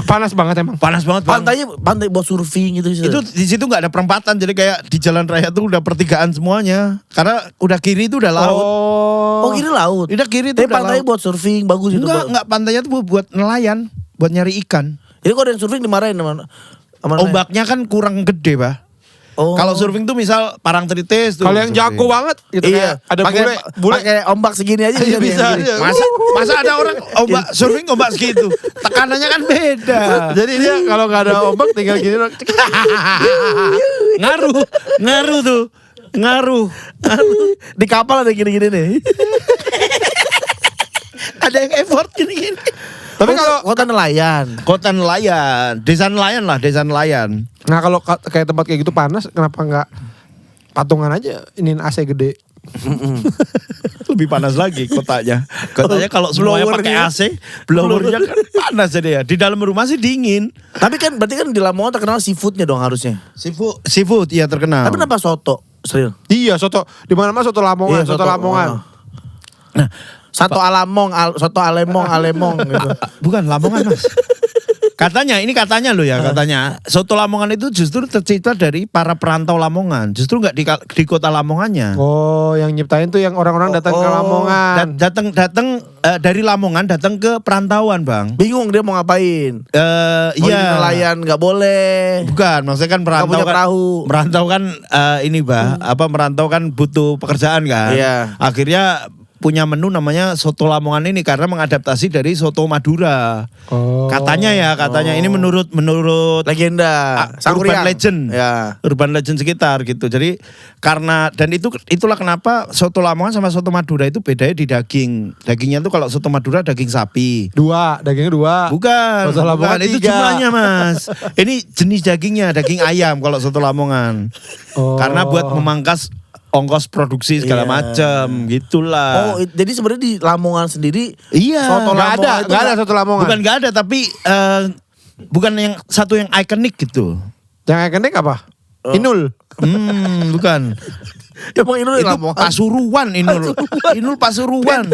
Panas banget emang. Panas banget, Bang. Pantai buat surfing gitu. Itu di situ nggak ada perempatan, jadi kayak di jalan raya tuh udah pertigaan semuanya. Karena udah kiri itu udah laut. Oh kiri laut. Udah kiri itu Tapi udah pantainya laut. buat surfing bagus itu. Enggak pantainya tuh buat nelayan, buat nyari ikan. Jadi kalau ada yang surfing dimarahin sama Ombaknya kan kurang gede, Bah. Oh. Kalau surfing tuh misal Parangtritis tuh. Kalau yang jago banget gitu Iya, kayak ada bule. pakai ombak segini aja Iya, bisa. bisa. Masa ada orang surfing ombak segitu. Tekanannya kan beda. Jadi dia kalau nggak ada ombak tinggal gini dong. Ngaruh tuh. Ngaruh. Di kapal ada gini-gini nih. Ada yang effort gini-gini. Tapi kalau kota nelayan. Kota nelayan, desa nelayan. nah kalau kayak tempat kayak gitu panas, kenapa nggak patungan aja ini AC gede? Lebih panas lagi kotanya. Kotanya kalau semuanya pakai AC, blowernya kan panas jadi ya. Di dalam rumah sih dingin. Tapi kan berarti kan di Lamongan terkenal seafoodnya dong harusnya. Seafood iya terkenal. Tapi kenapa soto, Sril? Iya, soto di mana-mana soto Lamongan, Iya, soto Lamongan. Nah, Soto soto alemong gitu. bukan Lamongan, Mas. Ini katanya loh ya, katanya. Soto Lamongan itu justru tercipta dari para perantau Lamongan. Justru nggak di kota Lamongannya. Oh, yang nyiptain tuh yang orang-orang datang ke Lamongan. Datang dari Lamongan datang ke perantauan, Bang. Bingung dia mau ngapain. Iya. Nelayan nggak boleh. Bukan, maksudnya kan merantau punya kan, perahu. merantau kan ini merantau kan butuh pekerjaan kan. Iya. Akhirnya punya menu namanya soto Lamongan ini karena mengadaptasi dari soto Madura. Oh. Katanya ini menurut Legenda. urban legend. Ya. Urban legend sekitar gitu. Jadi karena dan itulah kenapa soto Lamongan sama soto Madura itu bedanya di daging. Dagingnya tuh kalau soto Madura daging sapi. Dagingnya dua. Bukan, Soto Lamongan itu 3. jumlahnya, Mas. Ini jenis dagingnya, daging ayam kalau soto Lamongan. Oh. Karena buat memangkas ongkos produksi segala Iya. macam, gitulah. Oh, jadi sebenarnya di Lamongan sendiri Iya, soto Nggak Lamongan ada, itu nggak ada soto Lamongan. bukan nggak ada, tapi bukan yang satu yang ikonik gitu. Yang ikonik apa? Inul. Bukan. Emang ini Itu Lamongan. Pasuruan Inul. Inul Pasuruan.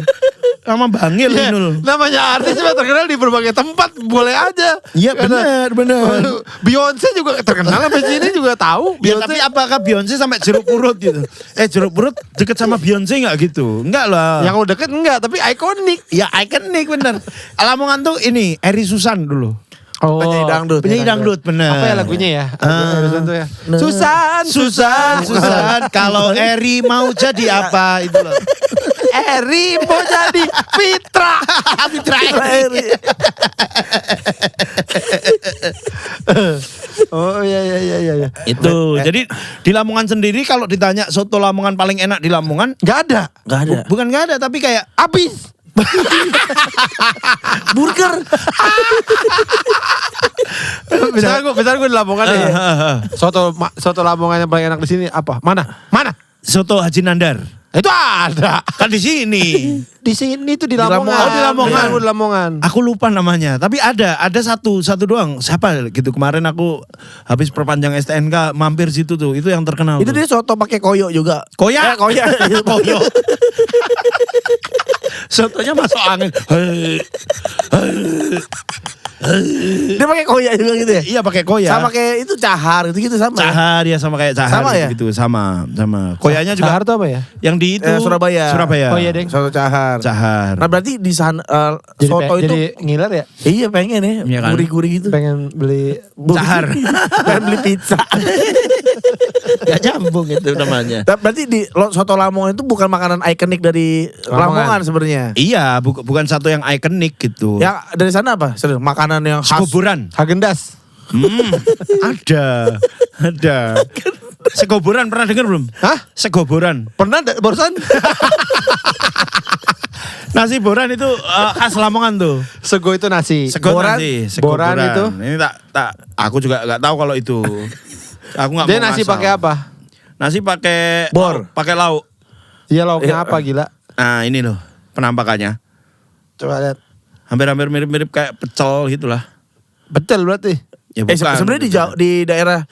Sama Bangil Iya, Inul. namanya artis mah terkenal di berbagai tempat, boleh aja. Iya Karena- benar. Beyonce juga terkenal sampai sini juga tahu. Ya, Beyonce. tapi apakah Beyonce sampai jeruk purut gitu? Jeruk purut deket sama Beyonce nggak gitu? Enggak lah. yang udah deket enggak, tapi ikonik. Ya ikonik bener. Lamongan tuh ini Eri Susan dulu. Oh, Penyanyi dangdut. Penyanyi dangdut bener. Apa ya lagunya ya? Harusnya tuh ya. Nah. Susan. Kalau Eri mau jadi apa itu loh. Eri mau jadi Fitra. Fitra Eri. Oh iya. Itu. Jadi di Lamongan sendiri kalau ditanya soto Lamongan paling enak di Lamongan, Enggak ada. Gak ada. bukan nggak ada tapi kayak Habis. Burger. Misalnya gue di Lamongan ya. Soto Lamongan yang paling enak di sini apa? Mana? soto Haji Nandar. Itu ada. Kan di sini. Di sini tuh di Lamongan. Lamongan. Oh, di Lamongan. Iya, di Lamongan. Aku lupa namanya, tapi ada satu doang. Siapa gitu kemarin aku habis perpanjang STNK mampir situ tuh, itu yang terkenal. Itu tuh. dia soto pakai koyo juga. Koyak. Koyak. Koyo. Sotonya masuk angin. Dia pakai koyak juga gitu ya. Iya pakai koyak. Sama kayak itu cahar gitu sama. Cahar ya sama kayak cahar Sama ya? gitu sama. Koyaknya juga Cahar tuh apa ya? yang di itu Surabaya. Oh iya, Deng. Soto cahar. Cahar. Nah berarti di sana Jadi, soto itu jadi ngiler ya? iya pengen ya, Iya kan? gurih-gurih gitu. Pengen beli Cahar. Pengen beli pizza. Gak nyambung itu namanya. Nah, berarti di soto Lamongan itu bukan makanan ikonik dari Lamongan sebenarnya. Iya, bukan satu yang ikonik gitu. Ya dari sana apa? Serius, makanan yang khas. Segoboran. Hagendas. Ada. Segoboran pernah dengar belum? Hah? Segoboran. Pernah barusan? Nasi boran itu khas Lamongan tuh. Sego itu nasi. Sego Boran? nasi, sego Boran itu? Ini tak aku juga nggak tahu kalau itu. Aku nggak Dia mau nasi ngasal. pakai apa? Nasi pakai Bor. pakai lauk. Iya lauknya apa gila? Nah, ini loh penampakannya. Coba lihat. Hampir-hampir mirip-mirip kayak pecel gitulah. Betul berarti. Ya bukan. Sebenarnya di daerah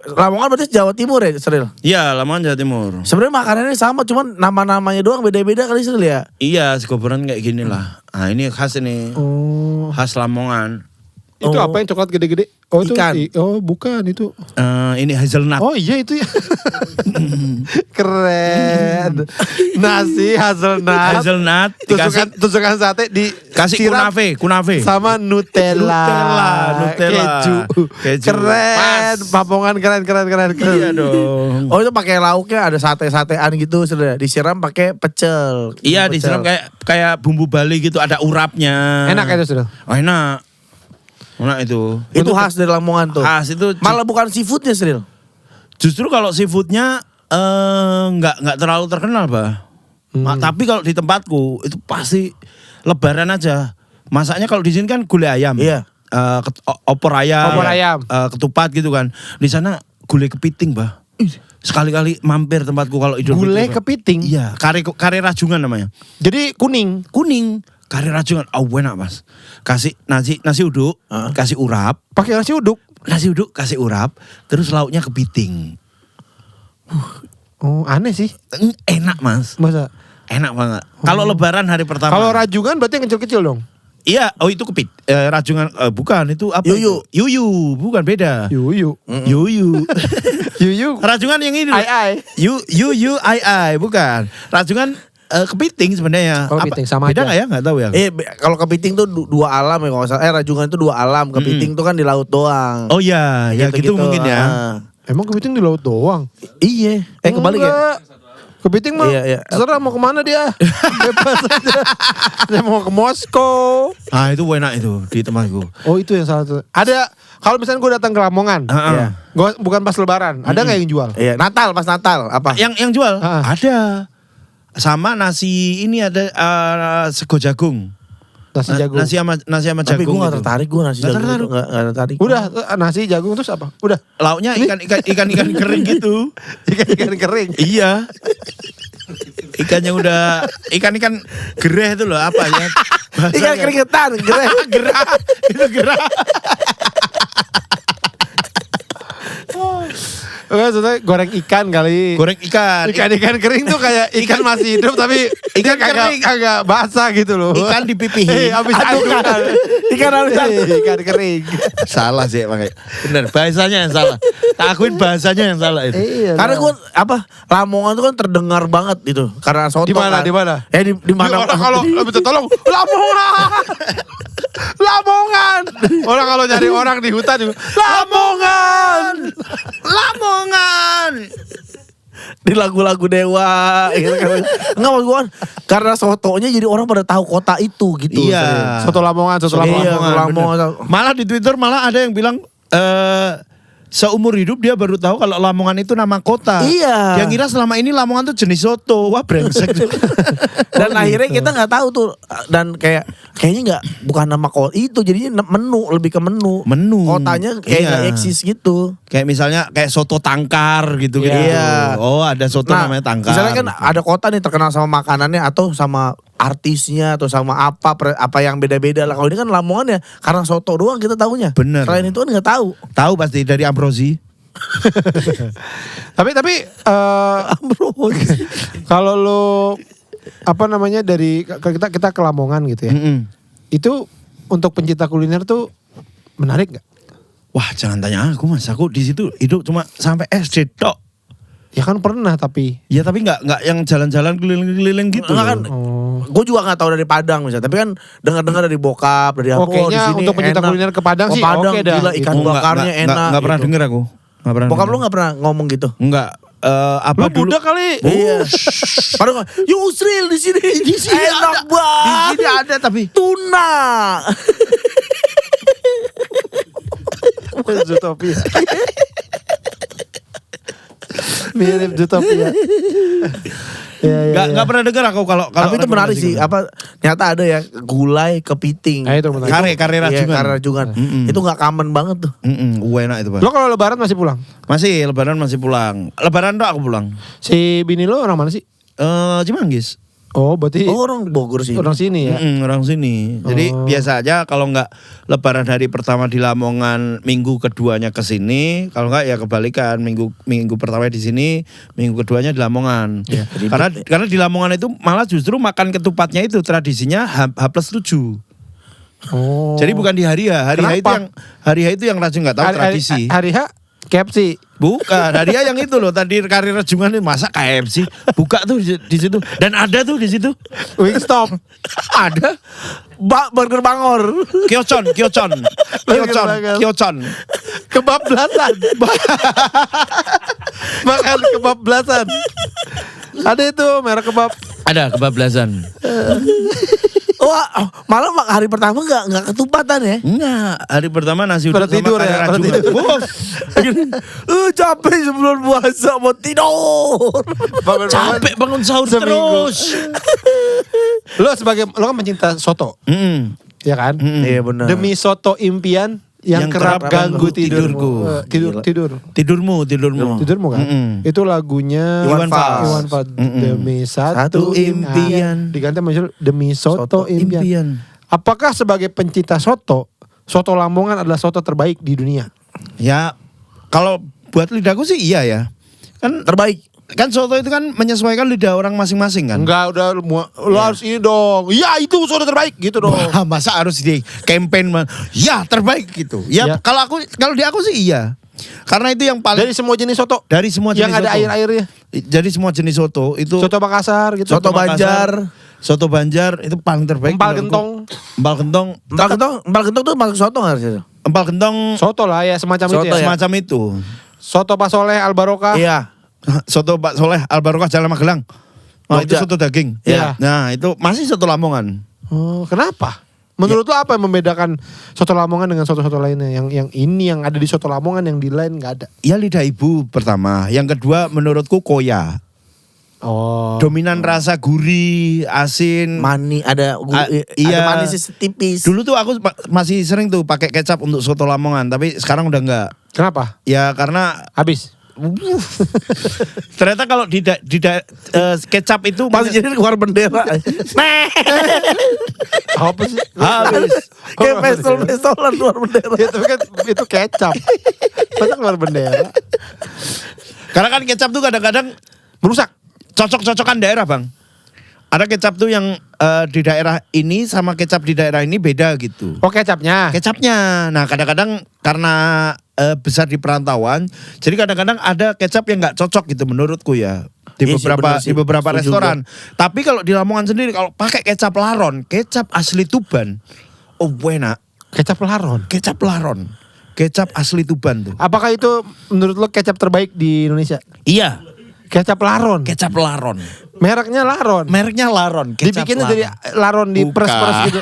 Lamongan berarti Jawa Timur ya, Seril? Iya, Lamongan Jawa Timur. Sebenarnya makanannya sama, cuman nama-namanya doang beda-beda kali Seril ya. Iya, sego boran kayak gini lah. Nah, ini khas ini. Oh. Khas Lamongan. Itu Oh. apa yang coklat gede-gede? Oh itu Ikan. oh bukan itu. Ini hazelnut. Oh iya itu ya. Keren. Nasi hazelnut. Hazelnut Tusukan sate kasih disiram kunafe. sama Nutella. Nutella. Keju. Keren. Papongan keren. Iya dong. Oh itu pakai lauknya ada sate-satean gitu Seril. Disiram pakai pecel. Iya, Pecel. disiram kayak bumbu Bali gitu, ada urapnya. Enak itu sudah. Oh, enak. Enak itu. Itu khas dari Lamongan tuh. Khas itu. Malah bukan seafoodnya Seril. Justru kalau seafoodnya nggak terlalu terkenal, Bah. Tapi kalau di tempatku itu pasti Lebaran aja. Masaknya kalau di sini kan gulai ayam. Iya. Opor ayam. Opor ayam. Ketupat gitu kan. Di sana gulai kepiting, Bah. Sekali-kali mampir tempatku kalau Idul Fitri, Gulai Bah. kepiting. Iya, kare rajungan namanya. Jadi kuning. Kuning, kare rajungan. Oh, enak, Mas. Kasih nasi uduk, kasih urap, Pakai nasi uduk. kasih urap, terus lauknya kepiting. Oh aneh sih. Enak, Mas. Masa? Enak banget. Kalau Lebaran hari pertama. Kalau rajungan berarti yang kecil-kecil dong. Iya, oh itu rajungan bukan itu apa? Yuyu. itu? Yuyu, bukan beda. Yuyu. Yuyu. Yuyu. Rajungan yang ini. Ai. Yuyu ai bukan. Rajungan kepiting sebenarnya. Oh, Apa- kepiting, sama beda aja. nggak ya? Nggak tahu ya. Kalau kepiting tuh dua alam ya kalau nggak salah. Rajungan tuh dua alam. Kepiting tuh kan di laut doang. Oh iya, ya gitu mungkin ya. Emang kepiting di laut doang? Iya. Kebalik ya. Enggak. Kepiting mah Iya. terserah mau kemana dia. Bebas aja. Dia mau ke Moskow. Ah itu enak itu di tempatku. Oh itu yang salah satu. Ada kalau misalnya gue datang ke Lamongan, Heeh. gua bukan pas Lebaran, ada nggak yang jual? Iya. Natal pas Natal apa? Yang jual Ah. ada. Sama nasi ini ada sego jagung. Nasi jagung. Nasi sama Tapi jagung. gue gak gitu. tertarik gue nasi Nggak jagung tertarik. itu. Gak tertarik. Udah nasi jagung terus apa? Udah Lauknya ikan kering gitu. ikan kering. Iya. Ikan yang udah ikan gereh itu loh apa ya? Ikan keringetan. Gereh. gerah. Itu gerah. Oke, sebenarnya goreng ikan kali. Goreng ikan. Ikan kering tuh kayak ikan masih hidup tapi Ikan ikan kering. kagak basah gitu loh. Ikan dipipihin. Habis Adukan. Ikan habis ikan kering. Salah sih makanya. Bener, bahasanya yang salah. Tak akuin bahasanya yang salah itu. Iya. Karena gue Lamongan tuh kan terdengar banget itu. Karena soto Di mana, kan. di mana? Di mana? Orang kalau minta tolong Lamongan. Lamongan. Orang kalau nyari orang di hutan Lamongan. Lamongan. Di lagu-lagu Dewa gitu kan. Enggak maksud gue kan, karena sotonya jadi orang pada tahu kota itu gitu. Iya. Soto Lamongan, soto Iya, Lamongan. Lamongan. Malah di Twitter malah ada yang bilang seumur hidup dia baru tahu kalau Lamongan itu nama kota. Iya. Yang kira selama ini Lamongan tuh jenis soto. Wah brengsek. Dan akhirnya kita nggak tahu tuh, dan kayaknya nggak, bukan nama kota itu, jadinya menu, lebih ke menu. Menu. Kotanya kayak Iya. nggak eksis gitu. Kayak misalnya kayak soto tangkar gitu gitu. Iya. Oh ada soto namanya tangkar. Misalnya kan ada kota nih terkenal sama makanannya atau sama artisnya atau sama apa yang beda-beda lah. Kalau ini kan Lamongan ya karena soto doang kita tahunya. Bener. Selain itu kan nggak tahu. Tahu pasti dari Ambrosi. Tapi kalau lo apa namanya dari kita ke Lamongan gitu ya. Mm-mm. Itu untuk pencinta kuliner tuh menarik nggak? Wah jangan tanya aku mas. Aku di situ hidup cuma sampai SD tok. Ya kan pernah tapi. Ya tapi nggak yang jalan-jalan keliling-keliling gitu. Enggak kan, loh. gue juga nggak tahu dari Padang misalnya. Tapi kan dengar-dengar dari bokap, dari apa. Oke, di sini untuk pencinta enak. kuliner ke Padang sih Padang, oke dah. gila ikan Oh, bakarnya enak. Nggak pernah gitu. denger aku. Nggak pernah. Bokap denger. lu nggak pernah ngomong gitu? Enggak. Apa Lu dulu? budak kali. Iya. Padahal Yusril di sini enak banget. Di sini ada tapi. Tuna. Zootopia. Mirip Zootopia. Ya, Nggak pernah denger aku kalau Tapi itu menarik rekomendasi sih. gitu. Apa Nyata ada ya gulai kepiting. Nah, itu benar. Kare Iya, rajungan. kare rajungan. Itu nggak common banget tuh. Enak itu, Pak. Lo kalau lebaran masih pulang? Masih lebaran masih pulang. Lebaran tuh aku pulang. Si bini lo orang mana sih? Cimanggis. Oh, berarti Oh, orang Bogor sih. orang sini ya. Orang sini. Jadi biasa aja kalau nggak lebaran hari pertama di Lamongan, minggu keduanya ke sini. Kalau nggak ya kebalikan, minggu pertama di sini, minggu keduanya di Lamongan. Karena di Lamongan itu malah justru makan ketupatnya itu tradisinya H+7. Oh. Jadi bukan di hari H. Kenapa? Hari H itu yang Raju nggak tahu tradisi. Hari H KFC. Bukan, hari H yang itu loh tadi karir rajungan ini masa KFC buka tuh di situ dan ada tuh di situ. Wingstop. Ada Burger Bangor. Kyocon. Kebablasan. Makan kebablasan. Ada itu merek kebab. Ada kebablasan. Wah, malah hari pertama nggak ketupatan ya? Enggak, hari pertama nasi uduk Pada tidur sama ya, karir pada rajungan. tidur. Bos. Capek sebelum puasa mau tidur. Capek bangun sahur Seminggu. terus. Lo kan pencinta soto, ya kan? Iya benar. Demi soto impian yang kerap ganggu tidurku. Tidurmu. Tidurmu kan? Itu lagunya Iwan Fals. Iwan Fals. Demi satu Satu impian. Diganti sama demi soto Soto impian. Apakah sebagai pencinta soto Lamongan adalah soto terbaik di dunia? Ya, kalau buat lidahku sih iya ya. Kan Terbaik. kan soto itu kan menyesuaikan lidah orang masing-masing kan. Enggak, udah lo harus ini dong. Ya itu soto terbaik gitu dong. Wah, masa harus di campaign ya terbaik gitu. Ya, Ya. kalau di aku sih iya. Karena itu yang paling Dari semua jenis soto dari semua jenis yang ada soto. air-airnya. Jadi semua jenis soto itu Soto Makassar gitu. Soto Banjar. Soto Banjar itu paling terbaik. Empal menurutku. gentong. Empal gentong tuh masuk soto nggak sih? Empal gentong Soto lah ya semacam Soto itu ya. ya. semacam itu. Soto Pak Soleh Al Barokah. Iya. Soto Pak Soleh Al Barokah Jalan Magelang. Oh, itu Jogja. soto daging. Iya. Nah, itu masih soto Lamongan. Oh, kenapa? Menurut lo apa yang membedakan soto Lamongan dengan soto-soto lainnya? Yang ini yang ada di soto Lamongan yang di lain nggak ada. Ya lidah ibu pertama. Yang kedua menurutku koya. Oh. Dominan rasa gurih, asin. Ada iya. manis tipis. Dulu tuh aku masih sering tuh pakai kecap untuk soto Lamongan, tapi sekarang udah enggak. Kenapa? Ya karena Habis. ternyata kalau di kecap itu Masih jadi keluar bendera. Apa sih? habis. Kayak pistol-pistolan keluar bendera. Ya, tapi kan itu kecap. Masa keluar bendera? Karena kan kecap tuh kadang-kadang Merusak. cocok-cocokan daerah, Bang. Ada kecap tuh yang di daerah ini sama kecap di daerah ini beda gitu. Oh kecapnya. Kecapnya. Nah, kadang-kadang karena besar di perantauan, jadi kadang-kadang ada kecap yang nggak cocok gitu menurutku ya. Di Iya sih, beberapa bener sih. di beberapa Setuju restoran. Tapi kalau di Lamongan sendiri kalau pakai kecap laron, kecap asli Tuban. Oh, buena. Kecap laron. Kecap laron. Kecap asli Tuban tuh. Apakah itu menurut lo kecap terbaik di Indonesia? Iya, Kecap laron. kecap laron. Mereknya laron. Mereknya laron. Kecap Dibikinnya laron. dari laron di Bukan. peres-peres gitu.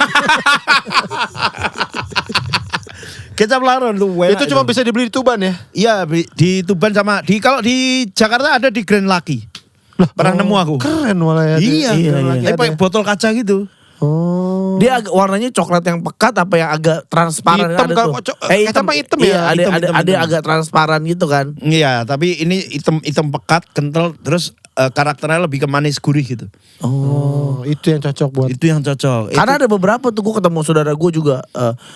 Kecap laron tuh. Itu cuma bisa dibeli di Tuban ya? Iya, di Tuban sama kalau di Jakarta ada di Grand Lucky. Pernah nemu aku. Keren malah ya. Iya, Iya, Tapi pakai botol kaca gitu. Oh. Dia warnanya coklat yang pekat apa yang agak transparan Hitam ada kan, tuh. kecap mah hitam ya? Iya, Hitam. ada agak transparan gitu kan. Iya, tapi ini hitam pekat, kental, terus karakternya lebih ke manis gurih gitu. Oh, itu yang cocok buat. Itu yang cocok. Karena ada beberapa tuh gue ketemu saudara gue juga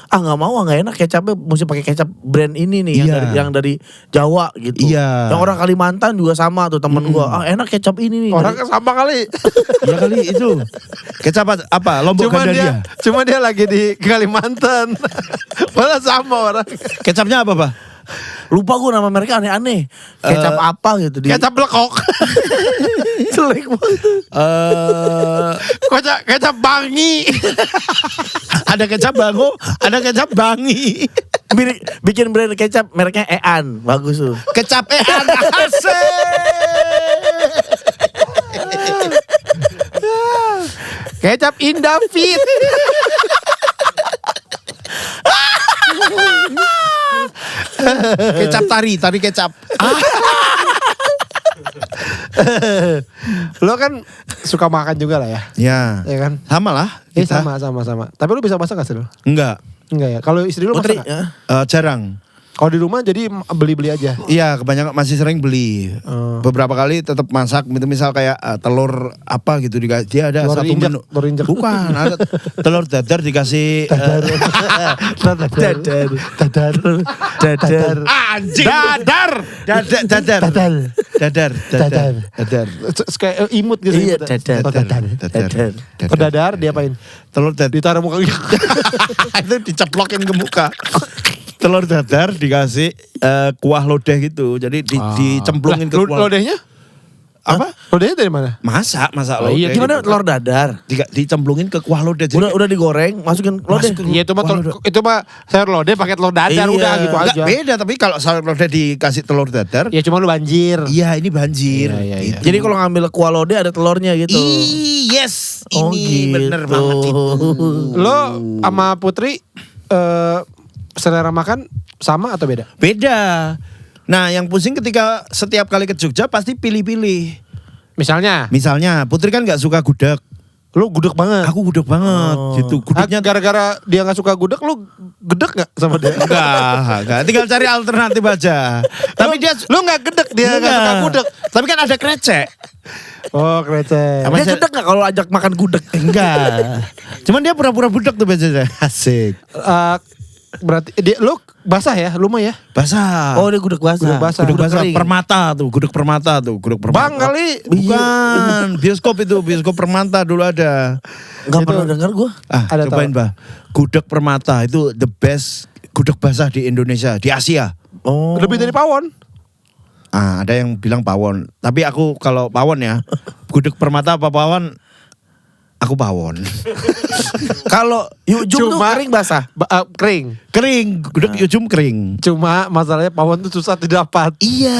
nggak mau nggak enak kecapnya mesti pakai kecap brand ini nih Iya. yang dari Jawa gitu. Iya. Yang orang Kalimantan juga sama tuh temen gue. Enak kecap ini nih. Orang kan sama kali. Ya kali itu. Kecap apa? Lombok Gandaria. Cuma dia lagi di Kalimantan. Malah sama orang. Kecapnya apa, Pak? Lupa gue nama mereka aneh-aneh. Kecap apa gitu. Kecap lekok. Jelek banget. Kecap bangi. Ada kecap bango, ada kecap bangi. Bikin brand kecap mereknya Ean. Bagus tuh. Kecap asik. Kecap Indafit. Kecap tari kecap. Lo kan suka makan juga lah ya. Ya. Ya kan? Sama lah. Kita. Sama. Tapi lu bisa masak gak sih lo? Enggak. Enggak ya. Kalau istri lu Putri, masak gak? Jarang. Kalau di rumah jadi beli-beli aja. Iya, kebanyakan masih sering beli. Beberapa kali tetap masak, misal kayak telur apa gitu dia ada Telur satu injek, menu. telur injek. Bukan, ada telur dadar dikasih Dadar. anjing. Dadar. Kayak imut gitu. Iya, imut. dadar. Ke dadar diapain? Telur dadar Ditaruh muka. itu diceplokin ke muka. Telur dadar dikasih kuah lodeh gitu. Jadi dicemplungin ke kuah. Lodehnya? Apa? Lodehnya dari mana? Masak Oh, iya, lodeh. Gimana telur dadar? Dicemplungin ke kuah lodeh. Jadi Udah digoreng, masukin lodeh. Iya itu mah sayur lodeh pakai telur dadar Iya. udah gitu Enggak, aja. beda, tapi kalau sayur lodeh dikasih telur dadar, Ya cuma lu banjir. iya ini banjir. Iya. Jadi kalau ngambil kuah lodeh ada telurnya gitu. Yes, Oh, ini gitu. bener banget itu. Lo sama Putri selera makan sama atau beda? Beda. Nah, yang pusing ketika setiap kali ke Jogja pasti pilih-pilih. Misalnya, Misalnya, Putri kan nggak suka gudeg. lu gudeg banget. Aku gudeg banget, gitu. Gudegnya Gara-gara dia nggak suka gudeg, lu gedek nggak sama dia? enggak. Tinggal cari alternatif aja. Tapi dia lu nggak gedek, dia nggak suka gudeg. Tapi kan ada krecek. Oh, krecek. Sama Dia gedek gak kalau ajak makan gudeg? Enggak. Cuman dia pura-pura budak tuh biasanya. Asik. Berarti lu basah ya, lu mah ya? Basah. Oh, dia gudeg basah. Gudeg basah. Gudeg basah. kering. Permata tuh. Gudeg permata tuh. Gudeg permata. Bang kali. Bukan. Bioskop itu. Bioskop permata dulu ada. Gak pernah denger gue. Ada Cobain bah. Gudeg permata itu the best gudeg basah di Indonesia. Di Asia. Oh. Lebih dari pawon. Ada yang bilang pawon. Tapi aku kalau pawon ya. Gudeg permata apa pawon? Aku pawon. Kalau Yujum tuh kering basah. Kering. Kering. Gudeg Yujum kering. Cuma masalahnya pawon tuh susah didapat. Iya,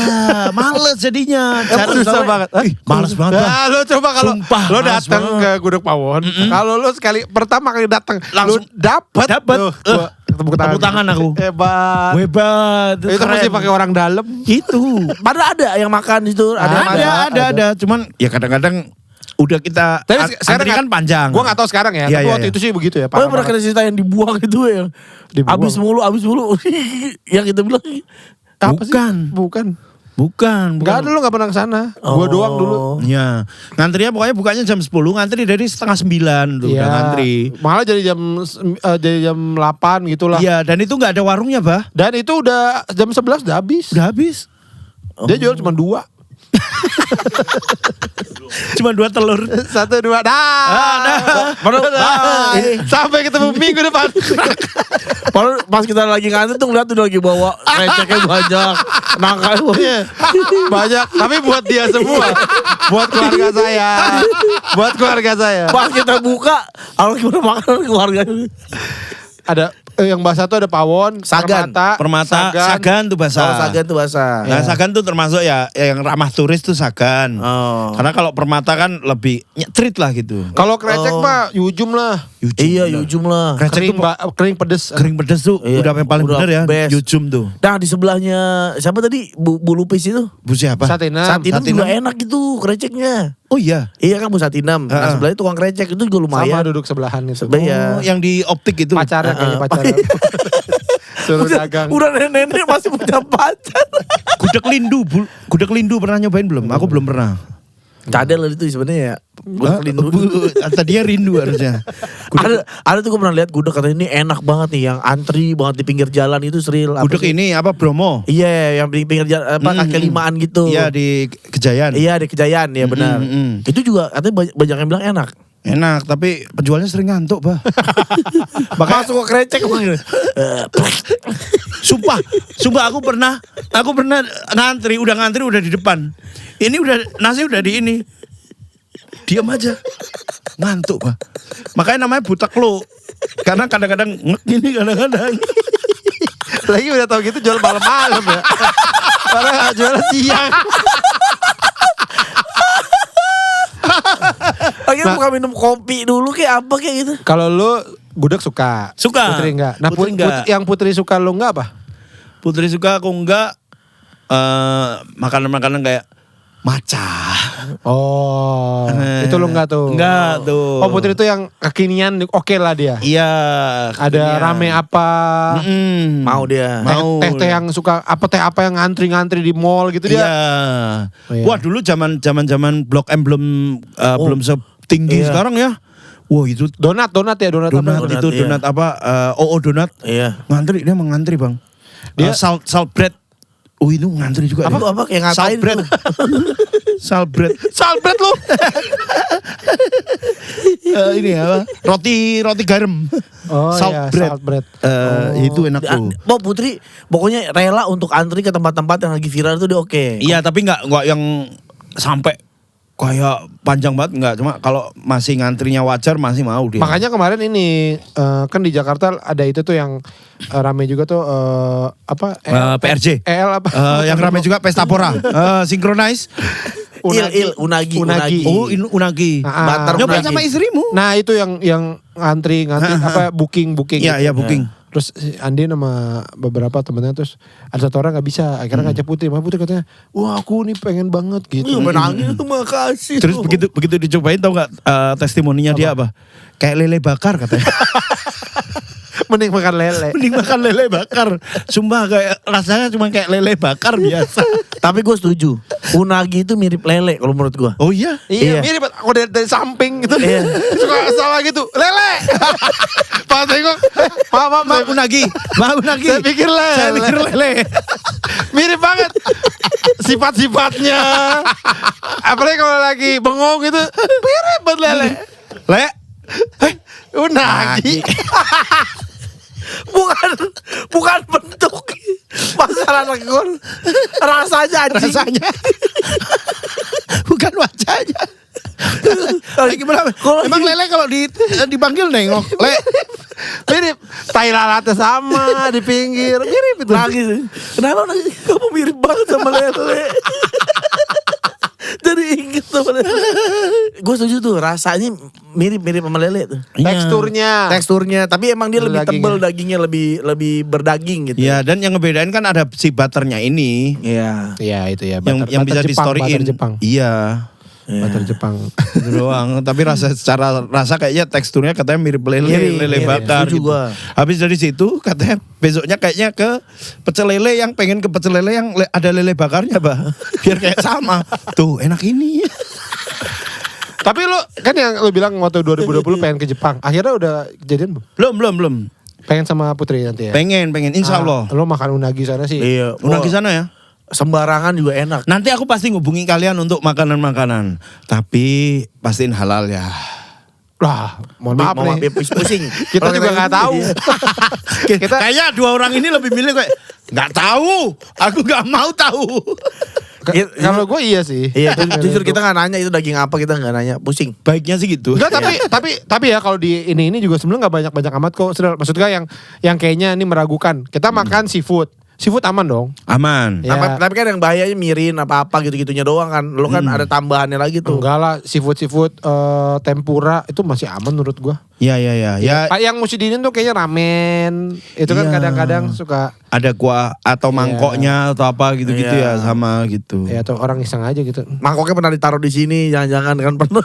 males jadinya. Emang susah banget. Ih, males banget. Bang. Nah, lo coba kalau Sumpah, lo males datang banget. ke Gudeg Pawon, kalau lo pertama kali datang Langsung lo dapet. dapet. Tuh, gua tepuk Tepuk tangan aku. Hebat. Hebat. Itu mesti pakai orang dalam. Itu. Padahal ada yang makan di situ. Ada yang makan. Ada. Cuman ya kadang-kadang udah kita Tapi sekarang antri kan panjang. Gue gak tahu sekarang ya. Iya, Tapi iya, waktu iya. itu sih begitu ya. Oh, pernah kena cerita yang dibuang itu ya. Dibuang. Abis mulu. Yang kita bilang. Apa sih? Bukan. Bukan. Gak ada, lo gak pernah kesana. Gue doang dulu. Iya. Ngantrinya pokoknya bukanya jam 10, ngantri dari setengah 9 tuh udah ngantri. Malah jadi jam 8 gitu lah. Iya, dan itu nggak ada warungnya, Bah. Dan itu udah jam 11 udah habis. Udah habis. Dia jual cuma 2. Cuma 2 telur. 1, 2, dah. Sampai ketemu minggu depan. Padahal pas kita lagi ngantuk tuh ngeliat udah lagi bawa receknya banyak. Iya. Banyak, tapi buat dia semua. Buat keluarga saya. Buat keluarga saya. Pas kita buka, kalau kita makan keluarga. Ada yang basah tuh ada pawon, Sagan. Permata, Sagan tuh basah. Oh, Sagan tuh basah. Nah, Sagan tuh termasuk ya yang ramah turis tuh Sagan. Oh. Karena kalau Permata kan lebih nyetrit lah gitu. Kalau krecek mah Yujum lah. Iya, Yujum lah. Krecek tuh Kering pedes. kering pedes tuh Iya, udah yang paling udah bener ya. best. Yujum tuh. Nah, di sebelahnya siapa tadi? Bu Lupis itu. Bu siapa? Satinam. Satinam juga Satinam. enak gitu kreceknya. Oh iya. Iya kan Bu Satinam. Nah, sebelahnya tukang krecek itu juga Sama lumayan. duduk sebelahan itu. Iya. Oh, yang di optik itu. Pacarnya kayaknya pacaran. Suruh dagang. Udah nenek-nenek masih punya pacar. Gudeg lindu pernah nyobain belum? Aku belum pernah. Cadel itu sebenarnya ya. Gudeg lindu. Tadinya rindu harusnya. Ada tuh gue pernah lihat gudeg katanya ini enak banget nih yang antri banget di pinggir jalan itu Sril. Apa Gudeg sih? ini apa Bromo? Iya, yang di pinggir jalan apa kaki limaan gitu. Iya di Kejayan. Iya di Kejayaan ya benar. Itu juga katanya banyak yang bilang enak. Enak, tapi penjualnya sering ngantuk, Bah. Masuk ke krecek emang. Sumpah aku pernah ngantri udah di depan. Ini udah nasi udah di ini. Diam aja. Ngantuk, Bah. Makanya namanya butek lo. Karena kadang-kadang gini kadang-kadang. Lagi udah tau gitu jual malam-malam ya. Padahal jual siang. Lagi buka minum kopi dulu kayak apa kayak gitu. Kalau lu gudeg suka. Suka. Putri enggak. Nah, Putri enggak. yang Putri suka lu enggak apa? Putri suka aku enggak makanan-makanan kayak Maca. Oh, itu lu enggak tuh? Enggak tuh. Oh, Putri itu yang kekinian oke lah dia. Iya. Ada rame apa? Mau dia. Mau. Teh yang suka apa yang ngantri-ngantri di mall gitu dia. Iya. Oh, iya. Wah dulu zaman Blok M belum setinggi sekarang ya. Wah itu Donat ya, donat donat apa? itu iya. donat apa? Donat. Iya. Ngantri dia mengantri bang. Dia- Salt bread. Oh itu ngantri juga. Apa dia. apa kayak ngapain Salt bread. tuh? Salt bread. Salbret lu. Ini apa? Roti garam. Oh Salt iya, bread. salt bread. Itu enak tuh. Putri pokoknya rela untuk antri ke tempat-tempat yang lagi viral itu dia oke. Iya tapi nggak yang sampai kayak panjang banget nggak. Cuma kalau masih ngantrinya wajar masih mau dia. Makanya kemarin ini kan di Jakarta ada itu tuh yang rame juga tuh apa? PRJ. EL apa? Yang ramai juga Pesta Pora. Synchronize. Unagi. Oh, Unagi. Butter Nyobain unagi. sama istrimu. Nah itu yang ngantri apa booking. Iya, iya booking. Terus si Andi sama beberapa temennya terus ada satu orang nggak bisa akhirnya ngajak Putri. Mah Putri katanya, wah aku nih pengen banget gitu. Menangis makasih. Terus begitu dicobain tau gak testimoninya dia apa? Kayak lele bakar katanya. Mending makan lele. Mending makan lele bakar. Sumpah kayak rasanya cuma kayak lele bakar biasa. Tapi gue setuju. Unagi itu mirip lele kalau menurut gue. Oh iya? Iya, Iya. mirip aku dari samping gitu. Iya. Suka salah gitu. Lele. Pas tengok, maaf, Unagi. Unagi. Saya pikir lele. Saya pikir lele. Mirip banget sifat-sifatnya. Apalagi kalau lagi bengong gitu, mirip banget lele. Le. Unagi. Bukan bentuk. Masalah gue rasanya anjing. Rasanya. Bukan wajahnya. Gimana? Emang lele kalau dipanggil nengok. Le. Mirip. Tai lalatnya sama di pinggir. Mirip itu. Lagi sih. Kenapa Nagi? Kamu mirip banget sama lele. Jadi inget sama lele. Gue setuju tuh rasanya mirip-mirip sama lele tuh. Teksturnya, tapi emang dia lebih Dagingnya. tebel dagingnya lebih berdaging gitu. Iya, dan yang ngebedain kan ada si butternya ini. Iya. Iya itu ya. Yang bisa di storyin. Butter Jepang. Iya. Butter Jepang. Itu doang. Tapi secara rasa kayaknya teksturnya katanya mirip lele Mirip, bakar setuju gitu. gua. Habis dari situ katanya besoknya kayaknya ke pecel lele yang pengen ke pecel lele yang ada lele bakarnya, Bah. Biar kayak sama. Tuh, enak ini. Tapi lu kan yang lu bilang waktu 2020 pengen ke Jepang. Akhirnya udah kejadian belum? Belum. Pengen sama Putri nanti ya? Pengen. Insya Allah. Lu makan unagi sana sih. Iya. Unagi sana ya. Sembarangan juga enak. Nanti aku pasti ngubungi kalian untuk makanan-makanan. Tapi pastiin halal ya. Lah, mohon maaf nih. Pusing. Kita juga nggak tahu. Kita Kayaknya dua orang ini lebih milih kayak nggak tahu. Aku nggak mau tahu. kalau gue iya sih. Iya, jujur kita nggak nanya itu daging apa, kita nggak nanya. Pusing. Baiknya sih gitu. Enggak, tapi ya kalau di ini juga sebenarnya nggak banyak amat kok. Maksudnya yang kayaknya ini meragukan. Kita makan seafood. Seafood aman dong. Aman. Ya. Tapi kan yang bahayanya mirin apa-apa gitu-gitunya doang kan. Lo kan ada tambahannya lagi tuh. Enggak lah, seafood tempura itu masih aman menurut gua. Ya. Ya Yang mesti diinin tuh kayaknya ramen. Itu kan Iya. kadang-kadang suka ada kuah atau mangkoknya atau apa gitu-gitu Iya. ya sama gitu. ya atau orang iseng aja gitu. Mangkoknya pernah ditaruh di sini, jangan-jangan kan pernah.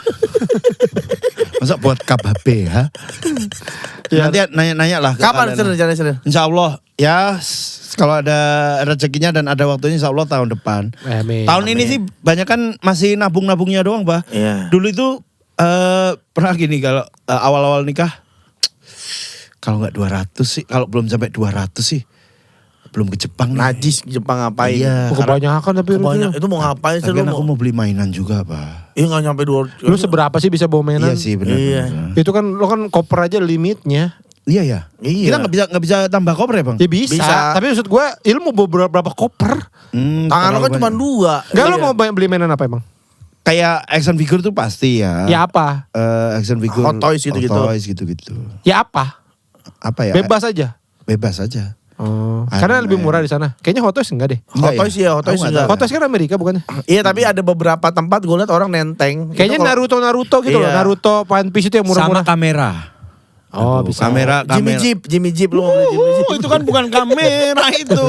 Masa buat KBB ya? Nanti nanya-nanya lah. ke Kapan kalian. serius? Insya Allah ya kalau ada rezekinya dan ada waktunya Insya Allah tahun depan. Amin. Tahun ini sih banyak kan masih nabung-nabungnya doang, Bah. Iya. Dulu itu pernah gini kalau awal-awal nikah kalau nggak 200 sih, kalau belum sampai 200 sih belum ke Jepang nih. Najis Jepang ngapain? Iya. Kebanyakan tapi Kebanyak. Itu mau ngapain sih Lagian lu? aku mau beli mainan juga, Pak. Iya nggak nyampe 2. Lu seberapa sih bisa bawa mainan? Iya sih benar. Iya. Itu kan lo kan koper aja limitnya. Iya ya. Iya. Kita nggak bisa tambah koper ya, Bang? Ya bisa. Bisa. Tapi maksud gue, ya lu mau bawa berapa koper? Tangan lo kan cuma 2. Enggak, lu mau beli mainan apa emang? Kayak action figure tuh pasti ya. Ya apa? Action figure. Hot toys gitu-gitu. Hot toys gitu-gitu. Ya apa? Apa ya? Bebas aja. Bebas aja. Oh. Iron Karena lebih Man. murah di sana. Kayaknya Hot Toys enggak deh. Hot Toys ya, Hot Toys Aku nggak enggak. tahu. Hot Toys kan Amerika bukannya? Iya tapi ada beberapa tempat gue liat orang nenteng. Kayaknya Itu kalau- Naruto gitu loh. Iya. Naruto One Piece itu yang Sama murah-murah. kamera. Oh, Aduh, bisa. Kamera. Jimmy Jeep lu mau beli Jimmy Jeep. Itu kan bukan kamera itu.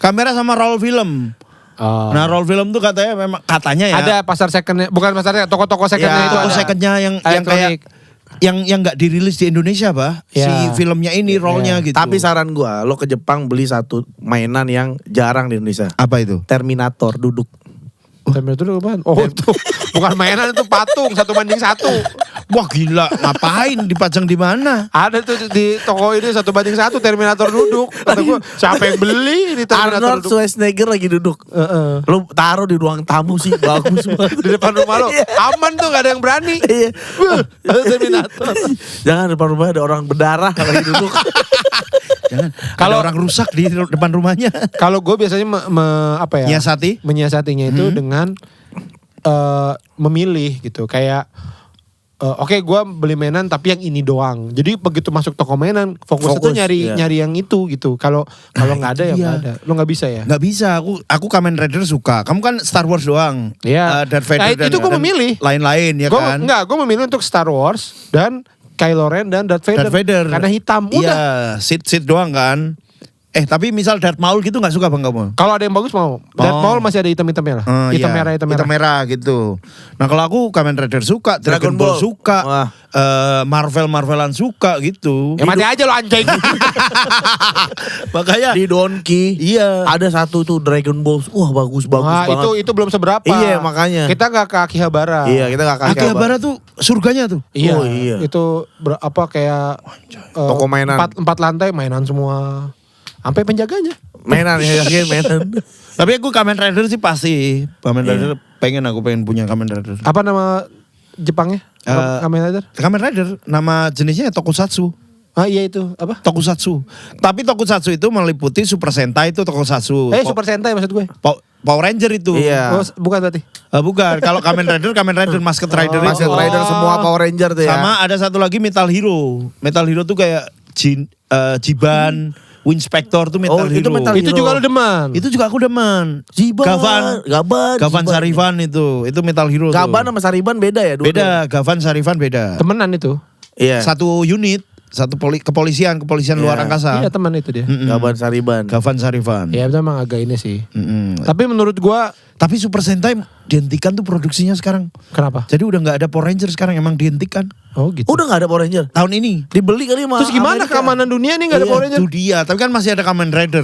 Kamera sama roll film. Oh. Nah roll film tuh katanya ya. Ada pasar secondnya, bukan pasarnya, toko-toko secondnya itu toko ada. secondnya yang Elektronik. kayak yang nggak dirilis di Indonesia, Bah. Si Ya. filmnya ini rollnya gitu. Tapi saran gua, lo ke Jepang beli satu mainan yang jarang di Indonesia. apa itu? Terminator duduk. Terminator itu apaan? Oh itu bukan mainan, itu patung 1:1. Wah gila, ngapain dipajang di mana? Ada tuh di toko ini 1:1 Terminator duduk. Kata gue, siapa yang beli ini Terminator Arnold duduk? Schwarzenegger lagi duduk. Lo taruh di ruang tamu sih, bagus banget. Di depan rumah lo, aman tuh, gak ada yang berani. Iya. Terminator. Jangan depan rumah ada orang berdarah lagi duduk. Jangan. Kalau- Ada orang rusak di depan rumahnya. Kalau gue biasanya apa ya? Nyiasati? Menyiasatinya itu dengan memilih gitu. Kayak oke, gue beli mainan tapi yang ini doang. Jadi begitu masuk toko mainan, fokusnya tuh Fokus, iya. nyari yang itu gitu. Kalau nggak ada ya iya. nggak ada. Lo nggak bisa ya? Nggak bisa, aku Kamen Rider suka. Kamu kan Star Wars doang. Iya. Darth Vader Nah, itu gue dan memilih. lain-lain ya kan. Gue memilih untuk Star Wars dan Kylo Ren dan Darth Vader. Darth Vader. Karena hitam. Udah. Iya, sit doang kan. Tapi misal Darth Maul gitu nggak suka bang kamu? Kalau ada yang bagus mau. Darth Maul masih ada hitam-hitamnya lah. Hitam merah. Hitam merah gitu. Nah kalau aku Kamen Rider suka, Dragon Ball suka, Wah. Marvelan suka gitu. Ya mati aja lo anjing. Makanya Di Donkey. iya. Ada satu tuh Dragon Ball. Wah bagus Wah, banget. itu belum seberapa. Iya, makanya. Kita nggak ke Akihabara. Iya kita gak kasih Akihabara tuh surganya tuh. Iya, Oh, iya. Itu kayak Toko mainan. empat lantai mainan semua. Sampai penjaganya. mainan ya yakin mainan. Tapi aku Kamen Rider sih pasti. Kamen Rider pengen punya Kamen Rider. Apa nama Jepangnya? Kamen Rider? Kamen Rider nama jenisnya Tokusatsu. Ah iya itu apa? Tokusatsu. Tapi Tokusatsu itu meliputi Super Sentai itu Tokusatsu. Super Sentai maksud gue. Power Ranger itu. Iya. Oh, bukan berarti. Bukan. Kalau Kamen Rider Masked Rider itu. Masked Rider semua Power Ranger tuh ya. Sama ada satu lagi Metal Hero. Metal Hero tuh kayak Jiban, Winspector tuh Metal Oh, Hero. itu Metal Itu Hero. juga lo demen. Itu juga aku demen. Gavan Gavan Sarivan itu Metal Hero Gavan tuh. sama Sariban beda ya? Dua-dua? Beda, Gavan Sarivan beda. Temenan itu. Iya. Satu unit, satu kepolisian luar Iya. angkasa. Iya teman itu dia. Gavan Sariban. Gavan Sarivan. Ya itu emang agak ini sih. Mm-mm. Tapi menurut gua Tapi Super Sentai dihentikan tuh produksinya sekarang. kenapa? Jadi udah nggak ada Power Ranger sekarang, emang dihentikan Oh gitu. Udah gak ada Power Ranger? tahun ini. Dibeli kali sama Terus gimana Amerika. keamanan dunia nih gak ada Iya, Power Ranger? Itu dia, tapi kan masih ada Kamen Rider.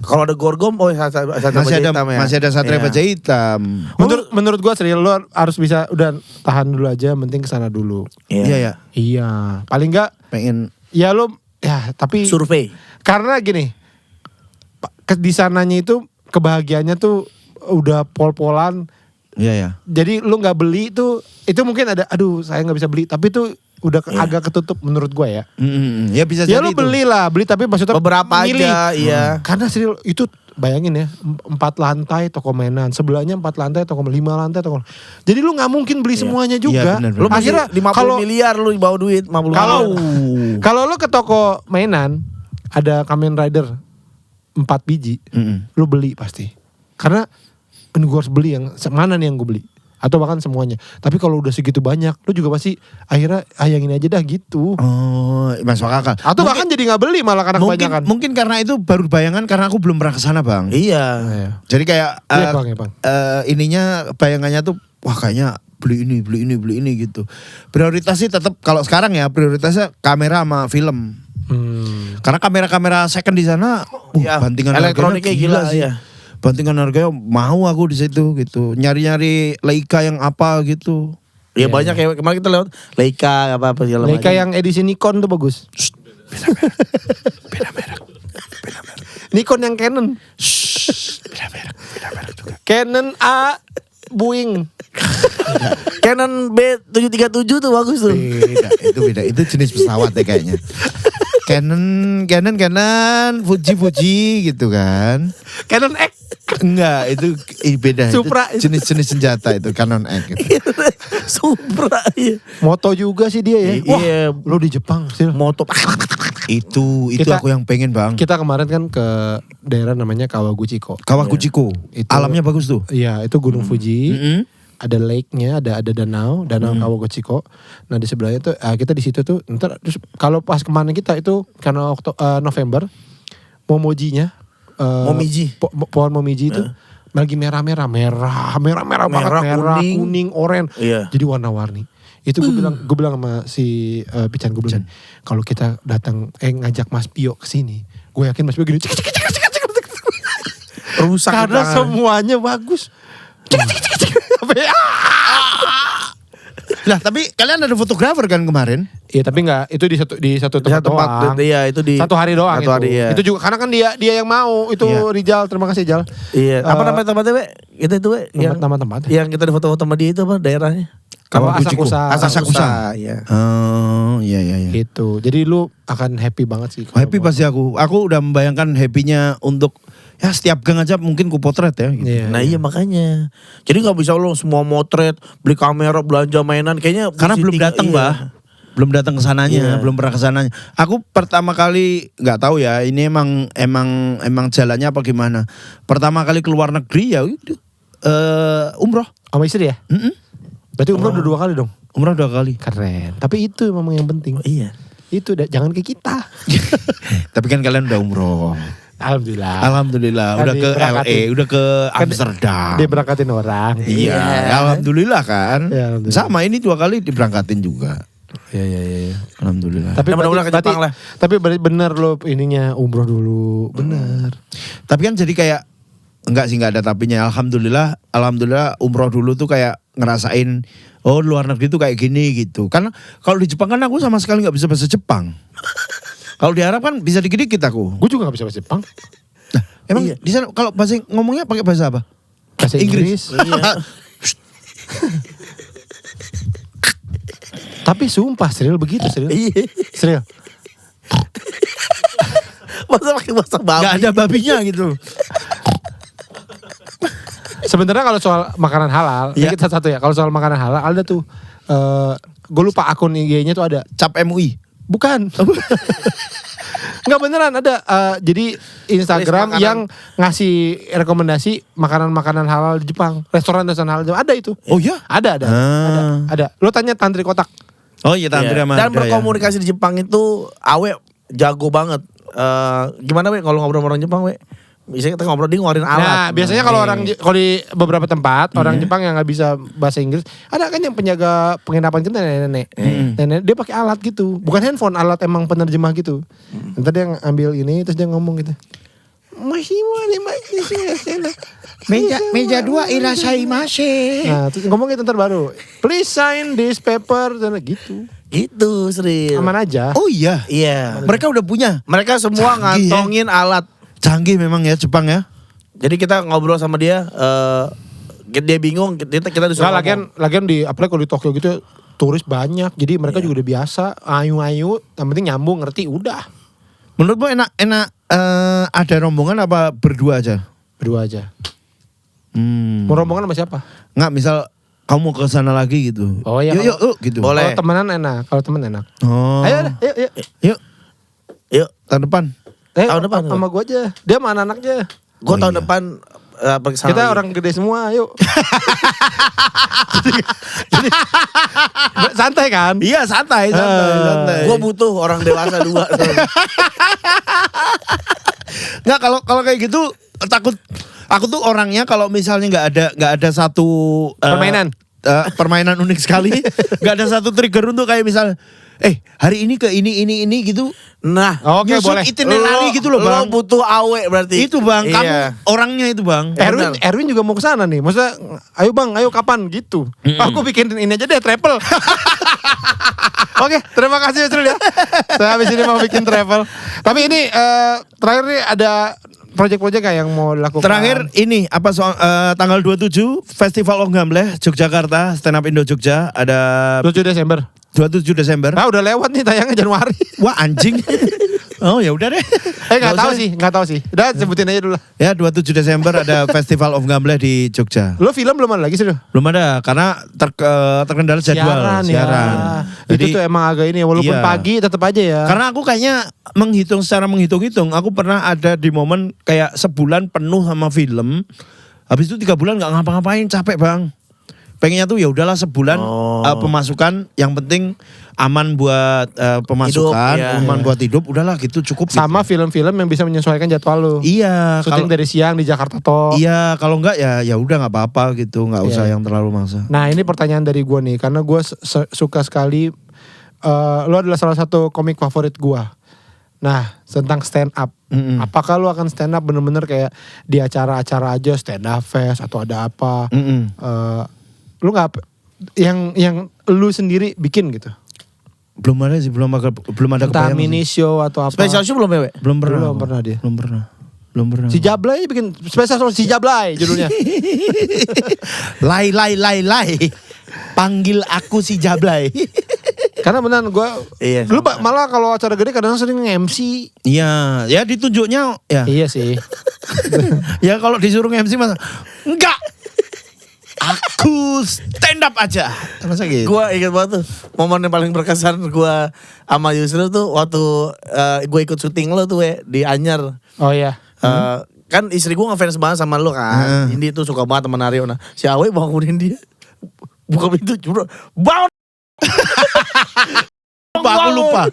Kalau ada Gorgom, Masih ada Satria Baja Hitam. Menurut gua serius lo harus bisa udah tahan dulu aja, penting kesana dulu. Iya ya, Iya. Paling enggak pengen. ya lo ya tapi Survei. karena gini di sananya itu kebahagiaannya tuh udah pol-polan. Iya ya. Jadi lu nggak beli itu mungkin ada aduh saya nggak bisa beli tapi itu udah agak ketutup menurut gua ya. Ya bisa Ya jadi lu itu. beli tapi maksudnya Beberapa milih. aja, iya. Karena serius itu bayangin ya 4 lantai toko mainan, sebelahnya 4 lantai toko 5 lantai toko. Jadi lu nggak mungkin beli semuanya juga. benar, benar. Lu masih Akhirnya 50 kalau miliar lu bawa duit 50 kalau miliar. kalau lu ke toko mainan ada Kamen Rider 4 biji, lu beli pasti. Karena gue harus beli yang mana nih yang gue beli atau bahkan semuanya. Tapi kalau udah segitu banyak, lu juga pasti akhirnya yang ini aja dah gitu. Oh, masuk akal. Atau bahkan jadi nggak beli malah karena kebanyakan. Mungkin karena itu baru bayangan karena aku belum pernah ke sana, Bang. Iya. Jadi kayak Iya, Bang, ya, Bang. Ininya bayangannya tuh wah kayaknya beli ini gitu. Prioritas sih tetap kalau sekarang ya prioritasnya kamera sama film. Karena kamera-kamera second di sana Iya, bantingan elektroniknya harganya gila, sih. iya. Bantingan harganya mau aku di situ gitu. Nyari-nyari Leica yang apa gitu. Ya banyak ya kemarin kita lewat Leica apa segala Leica macam. yang edisi Nikon tuh bagus. Beda merek. Nikon yang Canon. Beda merek juga. Canon A Boeing. Canon B737 tuh bagus tuh. Beda. Itu jenis pesawat ya kayaknya. Canon, Fuji gitu kan. Canon X. Enggak, itu beda. Supra. Itu jenis-jenis senjata itu Canon X. Gitu. Supra iya. Moto juga sih dia ya. Wah, Iya. lu di Jepang sih. Moto. Itu Kita- aku yang pengen bang. Kita kemarin kan ke daerah namanya Kawaguchiko. Kawaguchiko. Itu- Alamnya bagus tuh. Iya, itu Gunung Fuji. Mm-mm. Ada lake-nya, ada danau Kawaguchiko. Nah di sebelahnya tuh kita di situ tuh. Ntar terus kalau pas kemarin kita itu karena November, Momojinya, Momiji. pohon momiji itu lagi merah banget, kuning, oranye. Iya. Jadi warna-warni. Itu gue bilang sama si Pican, gue bilang, kalau kita datang ngajak Mas Pio ke sini, gue yakin Mas Pio gini cek. Rusak Karena tangan. semuanya bagus. Lah tapi kalian ada fotografer kan kemarin? Iya tapi enggak, itu di satu tempat doang. Iya, itu di Satu hari doang satu hari, iya. Itu juga karena kan dia yang mau. Itu Iya. Rijal, terima kasih Jal. Iya. Apa namanya tempatnya, We? Itu We. Tempat. Yang kita di foto-foto sama dia itu apa daerahnya? Kawaguchiko. Asakusa. Iya. Oh iya. Gitu. Jadi lu akan happy banget sih. kalau Happy mau. pasti aku. Aku udah membayangkan happy-nya untuk ya setiap gang aja mungkin ku potret ya. Gitu. Iya. Nah iya makanya. Jadi nggak bisa lo semua motret, beli kamera, belanja mainan. Kayaknya Karena mesti belum datang, iya. Bah. Belum datang ke sananya, Iya. belum pernah ke sananya. Aku pertama kali nggak tahu ya, ini emang jalannya apa gimana. Pertama kali keluar negeri ya itu umroh. Sama istri ya? Mm-mm. Berarti umroh udah 2 kali dong. Umroh 2 kali. Keren. Tapi itu memang yang penting. Iya. Itu jangan ke kita. Tapi kan kalian udah umroh. Alhamdulillah. Alhamdulillah, Kan udah ke diberkatin. LA, udah ke Amsterdam. Dia berangkatin orang. Iya, alhamdulillah kan. Iya, alhamdulillah. Sama ini 2 kali diberangkatin juga. Iya. Alhamdulillah. Tapi Ya, mudah-mudahan ke Jepang lah. Tapi bener lo ininya umroh dulu. Bener. Tapi kan jadi kayak enggak sih, enggak ada tapinya. Alhamdulillah umroh dulu tuh kayak ngerasain oh luar negeri tuh kayak gini gitu. Karena kalau di Jepang kan aku sama sekali nggak bisa bahasa Jepang. Kalau di Arab kan bisa dikit-dikit aku. Gue juga gak bisa bahasa Jepang. Nah, emang Iya. di sana kalau bahasa ngomongnya pakai bahasa apa? Bahasa Inggris. Iya. Tapi sumpah Sril begitu Sril. Iya. Sril. Masa pakai bahasa babi? Nggak ada babinya gitu. Sebenarnya kalau soal makanan halal, Iya. kita satu ya. Kalau soal makanan halal ada tuh gue lupa akun IG-nya tuh ada. Cap MUI. Bukan. Enggak beneran ada. Jadi Instagram List makanan. yang ngasih rekomendasi makanan-makanan halal di Jepang. Restoran halal di Jepang. Ada itu. Oh iya? Ada. Ada. Lo tanya Tantri Kotak. Oh iya Tantri Iya. sama Dan ada ya. berkomunikasi di Jepang itu Awe jago banget. Gimana We kalau ngobrol sama orang Jepang We? Biasanya kita ngobrol dia ngeluarin alat. Nah, biasanya kalau kalau di beberapa tempat orang Jepang yang nggak bisa bahasa Inggris, ada kan yang penjaga penginapan kita nenek-nenek. Nenek dia pakai alat gitu, bukan handphone, alat emang penerjemah gitu. Ntar dia ngambil ini terus dia ngomong gitu. Meja 2 irashaimase. Nah, terus ngomong gitu ntar baru. Please sign this paper dan gitu. Gitu Sril. Aman aja. Oh iya. Iya. Mereka udah punya. Mereka semua Canggih, ya. ngantongin alat. Canggih memang ya Jepang ya. Jadi kita ngobrol sama dia, dia bingung, kita disuruh Nah, ngomong. lagian di apalagi kalau di Tokyo gitu turis banyak. Jadi mereka juga udah biasa ayu-ayu, yang penting nyambung, ngerti udah. Menurutmu enak ada rombongan apa berdua aja? Berdua aja. Hmm. Mau rombongan sama siapa? Nggak, misal kamu mau ke sana lagi gitu. Oh, iya, Yuk gitu. Boleh. Kalau temenan enak, kalau temen enak. Oh. Ayo dah, yuk. Yuk. Yuk, Tahun depan. Tahun depan, sama gue aja. Dia sama anak-anaknya. gue tahun iya. depan pergi sana Kita lagi. orang gede semua, yuk. Jadi, santai kan? Iya santai. Gue butuh orang dewasa 2. Nggak, kalau kayak gitu takut. Aku tuh orangnya kalau misalnya nggak ada satu permainan unik sekali, nggak ada satu trigger untuk kayak misal, hari ini ke ini gitu. Nah, Oke, nyusun boleh. itinerary gitu loh bang. Lo butuh awe berarti. Itu bang, kamu Iya. orangnya itu bang. Erwin juga mau ke sana nih. Maksudnya, ayo bang, ayo kapan gitu. Aku bikin ini aja deh, travel. Oke, terima kasih Yusril ya. Saya habis ini mau bikin travel. Tapi ini terakhir nih ada proyek-proyek kayak yang mau dilakukan. Terakhir ini tanggal 27 Festival Onggambleh Yogyakarta, Stand Up Indo Jogja ada 7 Desember. 27 Desember. Nah, udah lewat nih tayangnya Januari. Wah anjing. Oh ya udah deh. Nggak tahu sih. Udah sebutin aja dulu lah. Ya 27 Desember ada Festival of Gambleh di Jogja. Lo film belum ada lagi sih? Belum ada karena terkendala jadwal Siaran. Ya. Jadi itu tuh emang agak ini walaupun iya. pagi tetap aja ya. karena aku kayaknya secara menghitung aku pernah ada di momen kayak sebulan penuh sama film. Habis itu 3 bulan nggak ngapa-ngapain, capek bang. Pengennya tuh ya udahlah sebulan pemasukan yang penting aman buat pemasukan, Hidup, iya. aman buat hidup, udahlah gitu cukup. Sama gitu. film-film yang bisa menyesuaikan jadwal lu. Iya, Syuting dari siang di Jakarta toh. iya kalau enggak ya udah nggak apa-apa gitu, nggak usah Iya. yang terlalu maksa. Nah ini pertanyaan dari gue nih, karena gue suka sekali, lo adalah salah satu komik favorit gue. Nah tentang stand up, apakah lo akan stand up bener-bener kayak di acara-acara aja, stand up fest atau ada apa? Lo nggak yang lu sendiri bikin gitu? Belum ada sih, belum ada Entah kebayang mini sih. show atau apa? Special show belum ya, Wek? Belum pernah. Belum pernah dia. Belum pernah. Si Jablay bikin spesial soal si Jablay judulnya. Lai. Panggil aku si Jablay. Karena benar gue, Iya, lu sama. malah kalau acara gede kadang sering nge-MC. Iya, ya ditunjuknya ya. Iya sih. Ya kalau disuruh MC masa enggak. Aku stand up aja. Masa gitu? Gue ingat banget tuh momen yang paling berkesan gue sama Yusril tuh waktu gue ikut syuting lo tuh di Anyar. Oh iya. Kan istri gue ngefans banget sama lo kan. Indi tuh suka banget sama Nario. Nah si Awe bangunin dia. Buka pintu bro. Bangun. Aku lupa.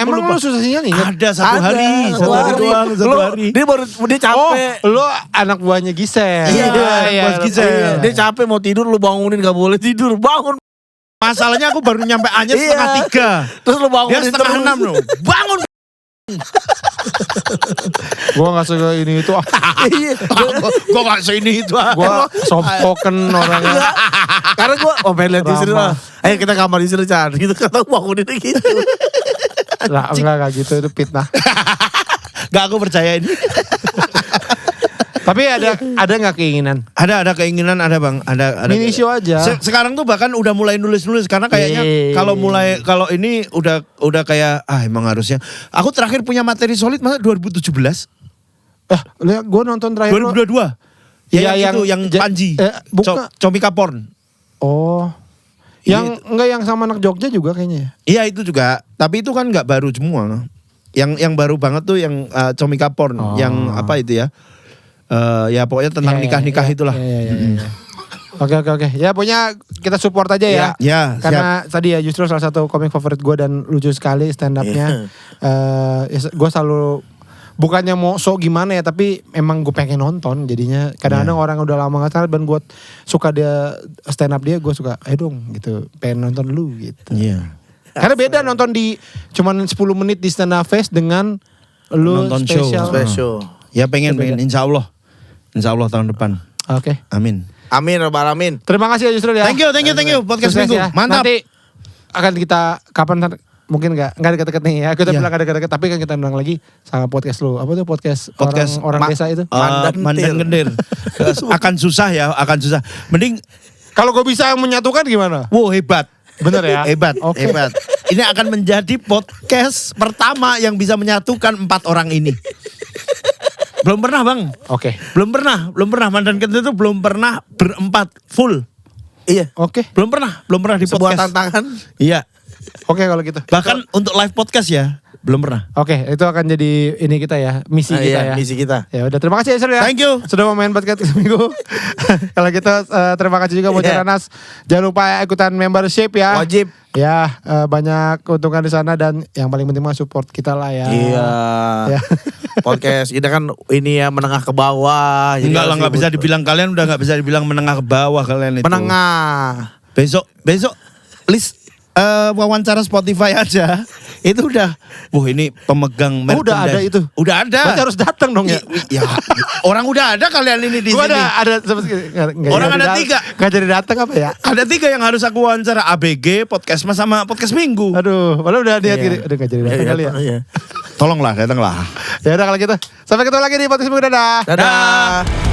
Emang lu susah sinyal nih? Ada satu hari doang. Dia capek. Oh, lu anak buahnya Gisel. Iya, bos Gisel. Iya, dia capek mau tidur lu bangunin gak boleh tidur. Bangun. Masalahnya aku baru nyampe Anyar setengah 3. Terus lu bangunin Dia setengah 6 loh. Bangun. Gua gak suka ini itu. Gue gak seini itu. Gua soft spoken orangnya. Karena gue pengen liat Yusril Ramah. lah. Ayo kita kamar Yusril Chan. Gitu kata bangunin gitu. Nah, enggak gitu, itu fitnah. Gak aku percaya ini. Tapi ada nggak keinginan? Ada keinginan, ada bang, ada. Mini show aja. Sekarang tuh bahkan udah mulai nulis karena kayaknya kalau ini udah kayak emang harusnya. Aku terakhir punya materi solid masa 2017, Lihat gue nonton terakhir. 2022. Ya yang itu yang Panji, bukan. Comika Porn. Oh, yang enggak yang sama anak Jogja juga kayaknya. Iya itu juga, tapi itu kan nggak baru semua. Yang baru banget tuh yang Comika Porn, yang apa itu ya? Ya pokoknya tentang nikah-nikah itulah. Iya. Oke. Ya pokoknya kita support aja ya. Ya, Karena tadi ya justru salah satu komik favorit gue dan lucu sekali stand up-nya. Gue selalu bukannya mau sok gimana ya, tapi emang gue pengen nonton. Jadinya kadang-kadang orang udah lama gak salah dan gue suka dia stand up dia, gue suka ayo dong gitu, pengen nonton lu gitu. Iya. Karena beda nonton di cuman 10 menit di stand up fest dengan lu Nonton spesial. Ya pengen Insya Allah tahun depan. Oke. Amin. Amin, Rabbal Alamin. Terima kasih ya Yusril ya. Thank you podcast Sukses minggu. ya. Mantap. Nanti akan kita kapan mungkin nggak deket-deket nih ya. Kita bilang nggak deket-deket, tapi kan kita undang lagi sama podcast lu. Apa tuh podcast orang desa itu? Mandan Gendir. Akan susah. Mending Kalau gue bisa menyatukan gimana? wow hebat. Bener ya? Hebat. Oke. Ini akan menjadi podcast pertama yang bisa menyatukan 4 orang ini. Belum pernah bang. Oke. Belum pernah. Mandan Gendir itu belum pernah berempat full. Iya. Oke. Belum pernah di Sebuah podcast. tantangan. Iya. Oke kalau gitu. Bahkan untuk live podcast ya belum pernah. Oke, itu akan jadi ini kita ya, misi kita ya. Misi kita. Ya udah, terima kasih ya Sir ya. Thank you. Sudah mau main podcast minggu. Kalau gitu terima kasih juga buat Ceranas. Jangan lupa ikutan membership ya. Wajib. Ya, banyak keuntungan di sana dan yang paling penting mah support kita lah ya. Iya. Ya. Podcast kita kan ini ya menengah ke bawah. Jadi Enggak lah, harus nggak bisa dibutuh. dibilang, kalian udah nggak bisa dibilang menengah ke bawah kalian itu. Menengah. Besok list wawancara Spotify aja itu udah. Wah ini pemegang merchandise. Udah ada itu? Udah ada. Berarti harus datang dong ya. Ya, orang udah ada kalian ini di Gua sini. ada Orang ada 3. Gak jadi datang apa ya? Ada 3 yang harus aku wawancara, ABG, podcast Mas sama podcast Minggu. Aduh, padahal udah niat gini. Aduh gak jadi datang kali ya. Iya. Tolonglah datanglah. Ya udah kalau gitu. Sampai ketemu lagi di podcast minggu, dadah. Dadah.